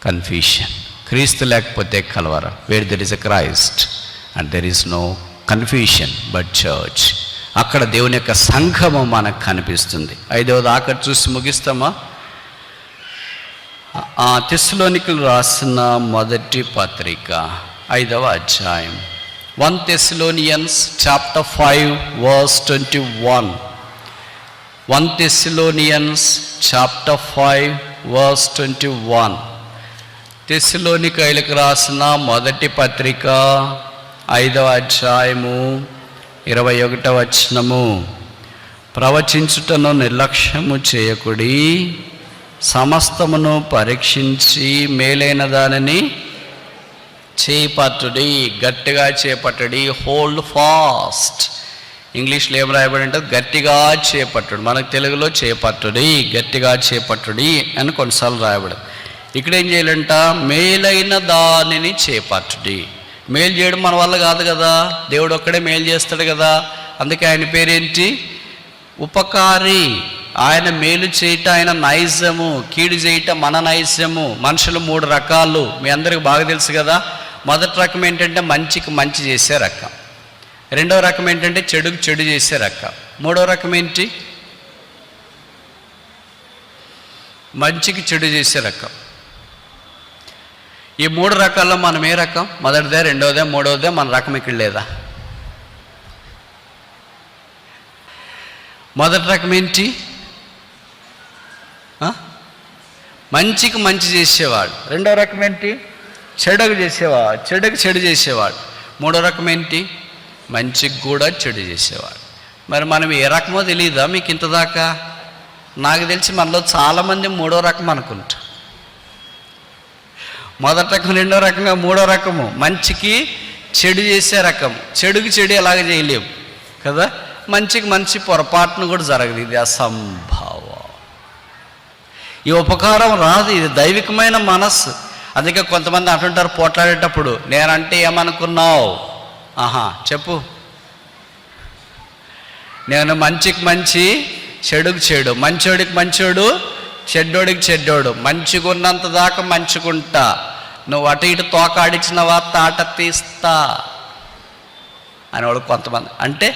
కన్ఫ్యూషన్. క్రీస్తు లేకపోతే కలవరం. Where there is a Christ and there is no confusion but church. అక్కడ దేవుని యొక్క సంఘము మనకు కనిపిస్తుంది. 5వది ఆఖరి చూసి ముగిస్తామా? తెస్సలోనికలు రాసిన మొదటి పత్రిక 5వ అధ్యాయం 1 Thessalonians chapter 5 verse 21. 1 Thessalonians chapter 5 verse 21. తెస్సలోనికైలకు రాసిన మొదటి పత్రిక 5వ అధ్యాయము 21వ వచనము. ప్రవచించుటను నిర్లక్ష్యము చేయకుడి, సమస్తమును పరీక్షించి మేలైన దానిని చేపట్టుడి, గట్టిగా చేపట్టడి. Hold fast. ఇంగ్లీష్లో ఏం రాయబడి ఉంటుంది? గట్టిగా చేపట్టుడు. మనకు తెలుగులో చేపట్టుడి, గట్టిగా చేపట్టుడి అని కొన్నిసార్లు రాయబడి. ఇక్కడ ఏం చేయాలంట? మేలైన దానిని చేపట్టుడి. మేలు చేయడం మన వల్ల కాదు కదా, దేవుడు ఒక్కడే మేలు చేస్తాడు కదా. అందుకే ఆయన పేరేంటి? ఉపకారి. ఆయన మేలు చేయట ఆయన నైజము, కీడు చేయట మన నైజము. మనుషులు 3 రకాలు, మీ అందరికి బాగా తెలుసు కదా. మొదటి రకం ఏంటంటే మంచికి మంచి చేసే రకం. రెండవ రకం ఏంటంటే చెడుకు చెడు చేసే రకం. మూడవ రకం ఏంటి? మంచికి చెడు చేసే రకం. ఈ 3 రకాల్లో మనం ఏ రకం? మొదటిదే, రెండవదే, మూడవదే. మన రకం ఇక్కడ లేదా? మొదటి రకం ఏంటి? మంచికి మంచి చేసేవాడు. రెండవ రకం ఏంటి? చెడుకు చేసేవాడు, చెడుకు చెడు చేసేవాడు. మూడో రకం ఏంటి? మంచికి కూడా చెడు చేసేవాడు. మరి మనం ఏ రకమో తెలియదా మీకు ఇంతదాకా? నాకు తెలిసి మనలో చాలామంది 3వ రకం అనుకుంటా. మొదటి రకం, రెండో రకంగా, మూడో రకము మంచికి చెడు చేసే రకం. చెడుకి చెడు ఎలాగ చేయలేము కదా. మంచికి మంచి పొరపాటును కూడా జరగదు. ఇది అసంభవం. ఈ ఉపకారం రాదు. ఇది దైవికమైన మనస్సు. అందుకే కొంతమంది అంటుంటారు పోట్లాడేటప్పుడు, నేనంటే ఏమనుకున్నావు? చెప్పు. నేను మంచికి మంచి, చెడుకు చెడు. మంచోడికి మంచోడు, చెడ్డోడికి చెడ్డోడు. మంచిగా ఉన్నంత దాకా మంచుకుంటా, నువ్వు అటు ఇటు తోక ఆడించిన వార్త ఆట తీస్తా అని వాడు కొంతమంది. అంటే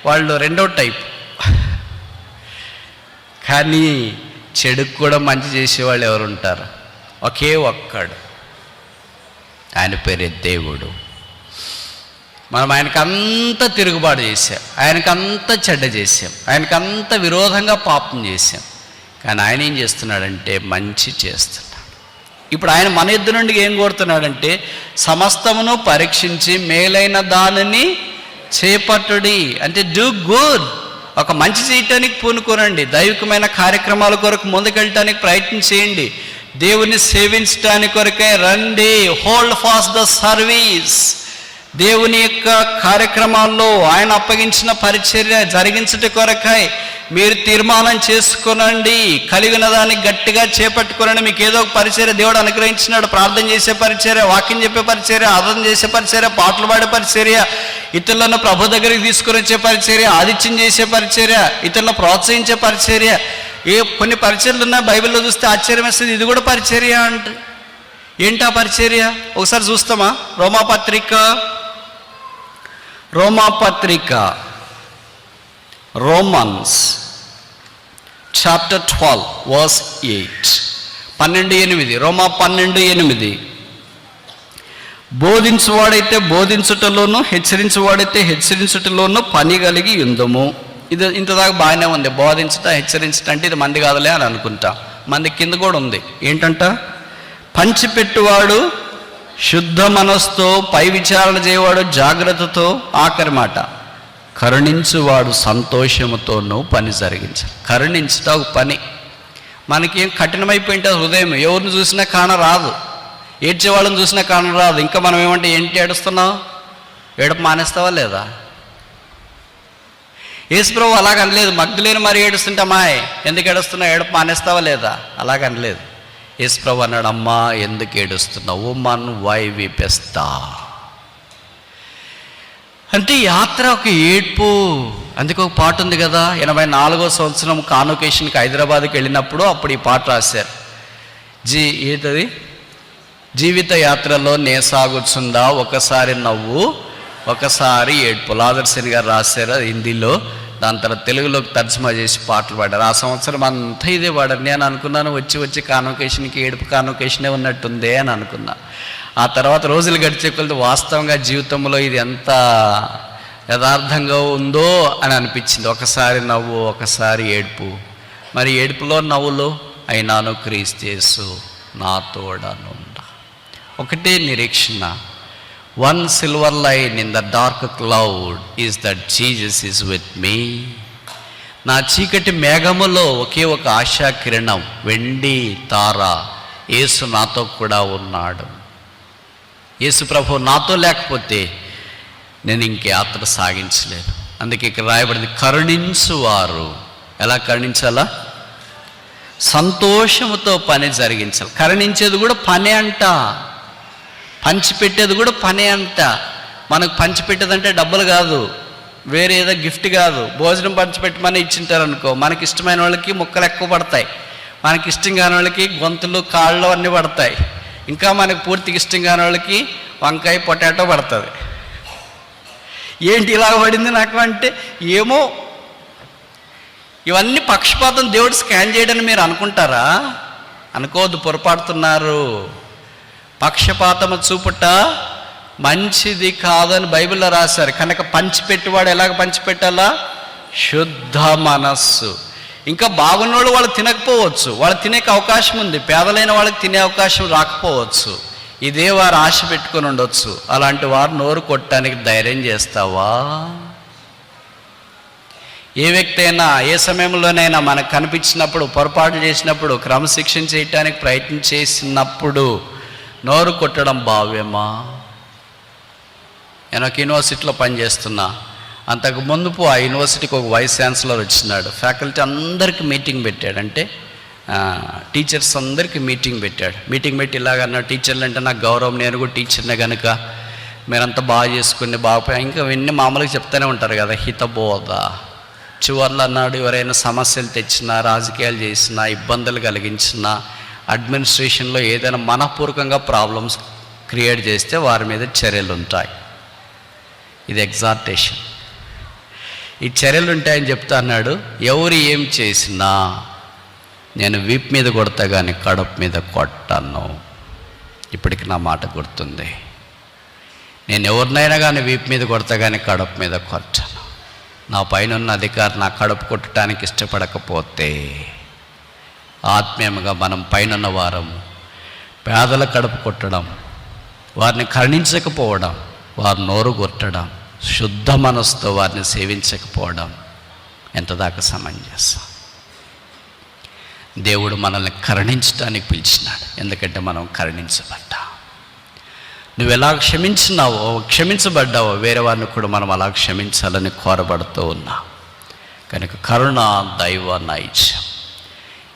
వాళ్ళు రెండో టైప్. కానీ చెడుకు కూడా మంచి చేసేవాళ్ళు ఎవరు ఉంటారు? ఒకే ఒక్కడు, ఆయన పేరే దేవుడు. మనం ఆయనకంతా తిరుగుబాటు చేసాం, ఆయనకంతా చెడ్డ చేసాం, ఆయనకంతా విరోధంగా పాపం చేసాం. కానీ ఆయన ఏం చేస్తున్నాడంటే మంచి చేస్తున్నాడు. ఇప్పుడు ఆయన మన ఎద్దు నుండి ఏం కోరుతున్నాడంటే సమస్తమును పరీక్షించి మేలైన దానిని చేపట్టుడి. అంటే డూ గుడ్. ఒక మంచి చేయటానికి పూనుకోనండి. దైవికమైన కార్యక్రమాల కొరకు ముందుకెళ్ళటానికి ప్రయత్నం చేయండి. దేవుని సేవించడానికి కొరకే రండి. Hold fast the service. దేవుని యొక్క కార్యక్రమాల్లో ఆయన అప్పగించిన పరిచర్య జరిగించట కొరకై మీరు తీర్మానం చేసుకునండి. కలిగిన దాన్ని గట్టిగా చేపట్టుకోనండి. మీకు ఏదో ఒక పరిచర్య దేవుడు అనుగ్రహించినాడు. ప్రార్థన చేసే పరిచర్య, వాక్యం చెప్పే పరిచర్య, ఆరాధన చేసే పరిచర్య, పాటలు పాడే పరిచర్య, ఇతరులను ప్రభు దగ్గరికి తీసుకుని వచ్చే పరిచర్య, ఆదిత్యం చేసే పరిచర్య, ఇతరులను ప్రోత్సహించే పరిచర్య. కొన్ని పరిచర్యలు ఉన్నాయి. బైబిల్లో చూస్తే ఆశ్చర్యం వేస్తుంది. ఇది కూడా పరిచర్య అంటే ఏంటి? ఆ పరిచర్య ఒకసారి చూస్తామా? రోమాపత్రిక రోమన్స్ చాప్టర్ 12 వర్స్ 8. 12:8. రోమా 12:8. బోధించువాడైతే బోధించుటలోను, హెచ్చరించువాడైతే హెచ్చరించుటలోను పని కలిగి ఉందము. ఇది ఇంతదాకా బాగానే ఉంది. బోధించట, హెచ్చరించట అంటే ఇది మంది కాదులే అని అనుకుంటా. మంది కింద కూడా ఉంది. ఏంటంట? పంచిపెట్టువాడు శుద్ధ మనస్సుతో, పై విచారణ చేయవాడు జాగ్రత్తతో, ఆఖరి మాట కరుణించువాడు సంతోషముతోనూ పని జరిగించాలి. కరుణించుట ఒక పని. మనకేం కఠినమైపోయింటే హృదయం. ఎవరిని చూసినా కానరాదు, ఏడ్చేవాళ్ళని చూసినా కానరాదు. ఇంకా మనం ఏమంటే ఏంటి ఏడుస్తున్నావు? ఏడుపు మానేస్తావా లేదా? యేసుప్రభు అలాగనలేదు. మగ్ధులేని మరి ఏడుస్తుంటే అమ్మాయి ఎందుకు ఏడుస్తున్నావు, ఏడుపు మానేస్తావా లేదా? అలాగనలేదు. యేసుప్రభు అన్నాడు, అమ్మా ఎందుకు ఏడుస్తున్నావు? ఉమ్మన్ వై వీపెస్తా అంటే యాత్ర ఒక ఏడ్పు. అందుకే ఒక పాట ఉంది కదా, 84వ సంవత్సరం కాన్వకేషన్కి హైదరాబాద్కి వెళ్ళినప్పుడు అప్పుడు ఈ పాట రాశారు. ఏదది? జీవిత యాత్రలో నే సాగుచుందా ఒకసారి నవ్వు ఒకసారి ఏడ్పు. లాదర్శన్ గారు రాశారు హిందీలో. దాని తర్వాత తెలుగులోకి తర్జుమా చేసి పాటలు పాడారు. ఆ సంవత్సరం అంతా ఇదే పాడారు. నేను అనుకున్నాను వచ్చి కాన్వకేషన్కి ఏడుపు కాన్వకేషనే ఉన్నట్టుందే అని అనుకున్నా. ఆ తర్వాత రోజులు గడిచే కొలది వాస్తవంగా జీవితంలో ఇది ఎంత యథార్థంగా ఉందో అని అనిపించింది. ఒకసారి నవ్వు, ఒకసారి ఏడుపు. మరి ఏడుపులో నవ్వులో అయినాను క్రీస్తు యేసు నా తోడనుండ. ఒకటే నిరీక్షణ, one silver line in the dark cloud is that Jesus is with me. నా చీకటి మేఘములో ఒకే ఒక ఆశా కిరణం, వెండి తార, యేసు నాతో కూడా ఉన్నాడు. యేసు ప్రభు నాతో లేకపోతే నేను ఇంక యాత్ర సాగించలేను. అందుకే ఇక్కడ రాయబడింది, కరుణించువారు. ఎలా కరుణించాలా? సంతోషముతో పని జరిగించాలి. కరుణించేది కూడా పనే అంట, పంచిపెట్టేది కూడా పనే అంట. మనకు పంచిపెట్టేదంటే డబ్బులు కాదు, వేరే ఏదో గిఫ్ట్ కాదు. భోజనం పంచిపెట్టమని ఇచ్చింటారు అనుకో, మనకి ఇష్టమైన వాళ్ళకి ముక్కలు ఎక్కువ పడతాయి, మనకి ఇష్టం కాని వాళ్ళకి గొంతులు కాళ్ళు అన్నీ పడతాయి, ఇంకా మనకు పూర్తిగా ఇష్టం కాని వాళ్ళకి వంకాయ పొటాటో పడుతుంది. ఏంటి ఇలా పడింది నాకు అంటే, ఏమో. ఇవన్నీ పక్షపాతం దేవుడు స్కాన్ చేయడని మీరు అనుకుంటారా? అనుకోవద్దు, పొరపాడుతున్నారు. పక్షపాతము చూపుట మంచిది కాదని బైబిల్లో రాశారు. కనుక పంచిపెట్టేవాడు ఎలాగ పంచిపెట్టాలా? శుద్ధ మనస్సు. ఇంకా బాగున్నోళ్ళు వాళ్ళు తినకపోవచ్చు, వాళ్ళు తినేక అవకాశం ఉంది, పేదలైన వాళ్ళకి తినే అవకాశం రాకపోవచ్చు. ఇదే వారు ఆశ పెట్టుకొని ఉండొచ్చు. అలాంటి వారు నోరు కొట్టడానికి ధైర్యం చేస్తావా? ఏ వ్యక్తి అయినా ఏ సమయంలోనైనా మనకు కనిపించినప్పుడు, పొరపాటు చేసినప్పుడు, క్రమశిక్షణ చేయటానికి ప్రయత్నం చేసినప్పుడు నోరు కొట్టడం భావ్యమా? నేను ఒక యూనివర్సిటీలో పనిచేస్తున్నా. అంతకు ముందుపు ఆ యూనివర్సిటీకి ఒక వైస్ ఛాన్సలర్ వచ్చినాడు. ఫ్యాకల్టీ అందరికీ మీటింగ్ పెట్టాడు. అంటే టీచర్స్ అందరికీ మీటింగ్ పెట్టాడు. మీటింగ్ పెట్టి ఇలాగన్నా, టీచర్లు అంటే నాకు గౌరవం, నేను కూడా టీచర్నే కనుక మీరంతా బాగా చేసుకుని బాగా, ఇంకా ఇవన్నీ మామూలుగా చెప్తూనే ఉంటారు కదా, హితబోధ. చివర్లు అన్నాడు, ఎవరైనా సమస్యలు తెచ్చినా, రాజకీయాలు చేసినా, ఇబ్బందులు కలిగించినా, అడ్మినిస్ట్రేషన్లో ఏదైనా మనపూర్వకంగా ప్రాబ్లమ్స్ క్రియేట్ చేస్తే వారి మీద చర్యలు ఉంటాయి. ఇది ఎగ్జార్టేషన్. ఈ చర్యలు ఉంటాయని చెప్తా అన్నాడు. ఎవరు ఏం చేసినా నేను వీపు మీద కొడతా కానీ కడుపు మీద కొట్టాను. ఇప్పటికి నా మాట గుర్తుంది. నేను ఎవరినైనా కానీ వీపు మీద కొడతా కానీ కడుపు మీద కొట్టాను. నా పైన ఉన్న అధికారి నా కడుపు కొట్టడానికి ఇష్టపడకపోతే, ఆత్మీయంగా మనం పైన వారం పేదల కడుపు కొట్టడం, వారిని కరుణించకపోవడం, వారి నోరు కొట్టడం, శుద్ధ మనసుతో వారిని సేవించకపోవడం ఎంత దాకా సమంజసం? దేవుడు మనల్ని కరుణించడానికి పిలిచినాడు, ఎందుకంటే మనం కరుణించబడ్డా. నువ్వు ఎలా క్షమించబడ్డావో వేరే వారిని కూడా మనం అలా క్షమించాలని కోరబడుతూ ఉన్నా. కనుక కరుణ దైవ నైత్యం.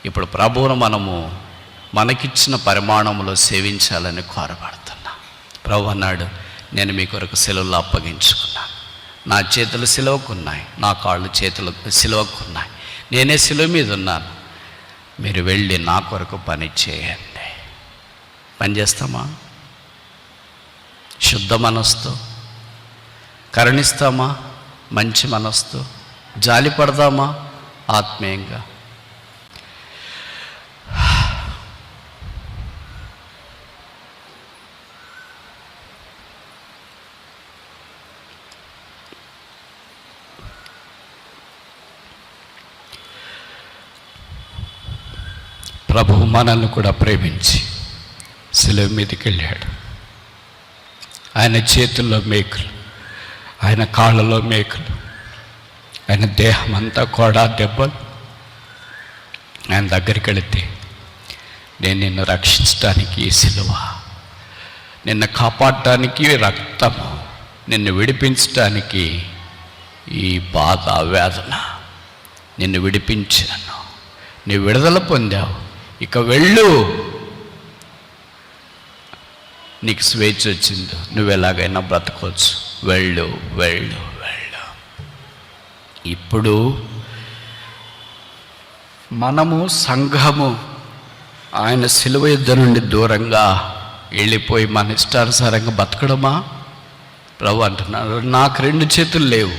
ఇప్పుడు ప్రభువును మనకిచ్చిన పరిమాణంలో సేవించాలని కోరబడుతున్నా. ప్రభు అన్నాడు, నేను మీ కొరకు సిలువలో అప్పగించుకున్నాను. నా చేతులు సిలువకున్నాయి, నా కాళ్ళు చేతులు సిలువకున్నాయి, నేనే సిలువ మీద ఉన్నాను. మీరు వెళ్ళి నా కొరకు పని చేయండి. పని చేస్తామా? శుద్ధ మనస్తో కరుణిస్తామా? మంచి మనస్తో జాలి పడదామా? ఆత్మీయంగా ప్రభువు మనల్ని కూడా ప్రేమించి శిలువ మీదకి వెళ్ళాడు. ఆయన చేతుల్లో మేకులు, ఆయన కాళ్ళలో మేకులు, ఆయన దేహం అంతా కూడా దెబ్బలు. ఆయన దగ్గరికి వెళితే, నేను నిన్ను రక్షించడానికి ఈ శిలువ, నిన్ను కాపాడటానికి రక్తము, నిన్ను విడిపించడానికి ఈ బాధ వేదన, నిన్ను విడిపించాను, నీ విడుదల పొందావు, ఇక వెళ్ళు, నీకు స్వేచ్ఛ వచ్చింది, నువ్వు ఎలాగైనా బ్రతకొచ్చు, వెళ్ళు వెళ్ళు వెళ్ళు. ఇప్పుడు మనము సంఘము ఆయన సిలువ యుద్ధ నుండి దూరంగా వెళ్ళిపోయి మన ఇష్టానుసారంగా బతకడమా? ప్రభు అంటున్నాడు, నాకు 2 చేతులు లేవు,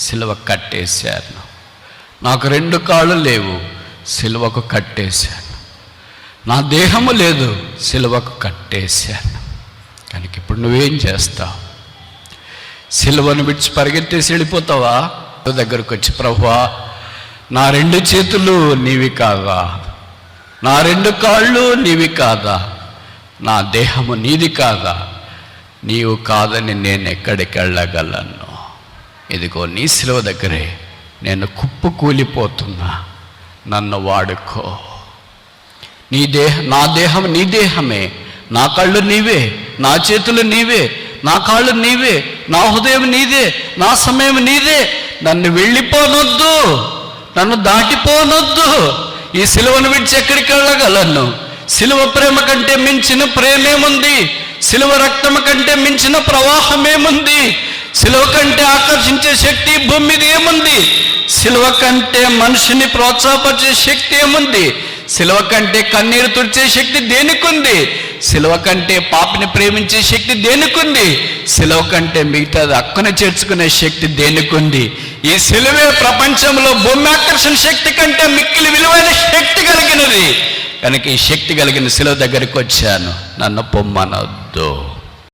సిలువ కట్టేశాను. నాకు 2 కాళ్ళు లేవు, సిలువకు కట్టేశాను. నా దేహము లేదు, సిలువకు కట్టేశాను. కనుక ఇప్పుడు నువ్వేం చేస్తావు? సిలువను విడిచి పరిగెత్తేసి వెళ్ళిపోతావా? దగ్గరకు వచ్చి, ప్రభువా, నా 2 చేతులు నీవి కాదా, నా 2 కాళ్ళు నీవి కాదా, నా దేహము నీది కాదా, నీవు కాదని నేను ఎక్కడికి వెళ్ళగలను? ఇదిగో నీ సిలువ దగ్గరే నేను కుప్పు కూలిపోతున్నా, నన్ను వాడుకో. నా దేహం నీ దేహమే, నా కళ్ళు నీవే, నా చేతులు నీవే, నా కాళ్ళు నీవే, నా హృదయం నీదే, నా సమయం నీదే. నన్ను వెళ్ళిపోనొద్దు, నన్ను దాటిపోనొద్దు. ఈ సిలువను విడిచి ఎక్కడికి వెళ్ళగలను? సిలువ ప్రేమ కంటే మించిన ప్రేమేముంది? సిలువ రక్తము కంటే మించిన ప్రవాహమేముంది? సిలువ కంటే ఆకర్షించే శక్తి భూమి మీద ఏముంది? సిలువ కంటే మనిషిని ప్రోత్సాహపరిచే శక్తి ఏముంది? సిలువ కంటే కన్నీరు తుడిచే శక్తి దేనికుంది? సిలువ కంటే పాపిని ప్రేమించే శక్తి దేనికుంది? సిలువ కంటే మిగతాది అక్కున చేర్చుకునే శక్తి దేనికుంది? ఈ సిలువే ప్రపంచంలో భూమి ఆకర్షణ శక్తి కంటే మిక్కిలి విలువైన శక్తి కలిగినది. కనుక ఈ శక్తి కలిగిన సిలువ దగ్గరికి వచ్చాను, నన్ను పొమ్మనొద్దు.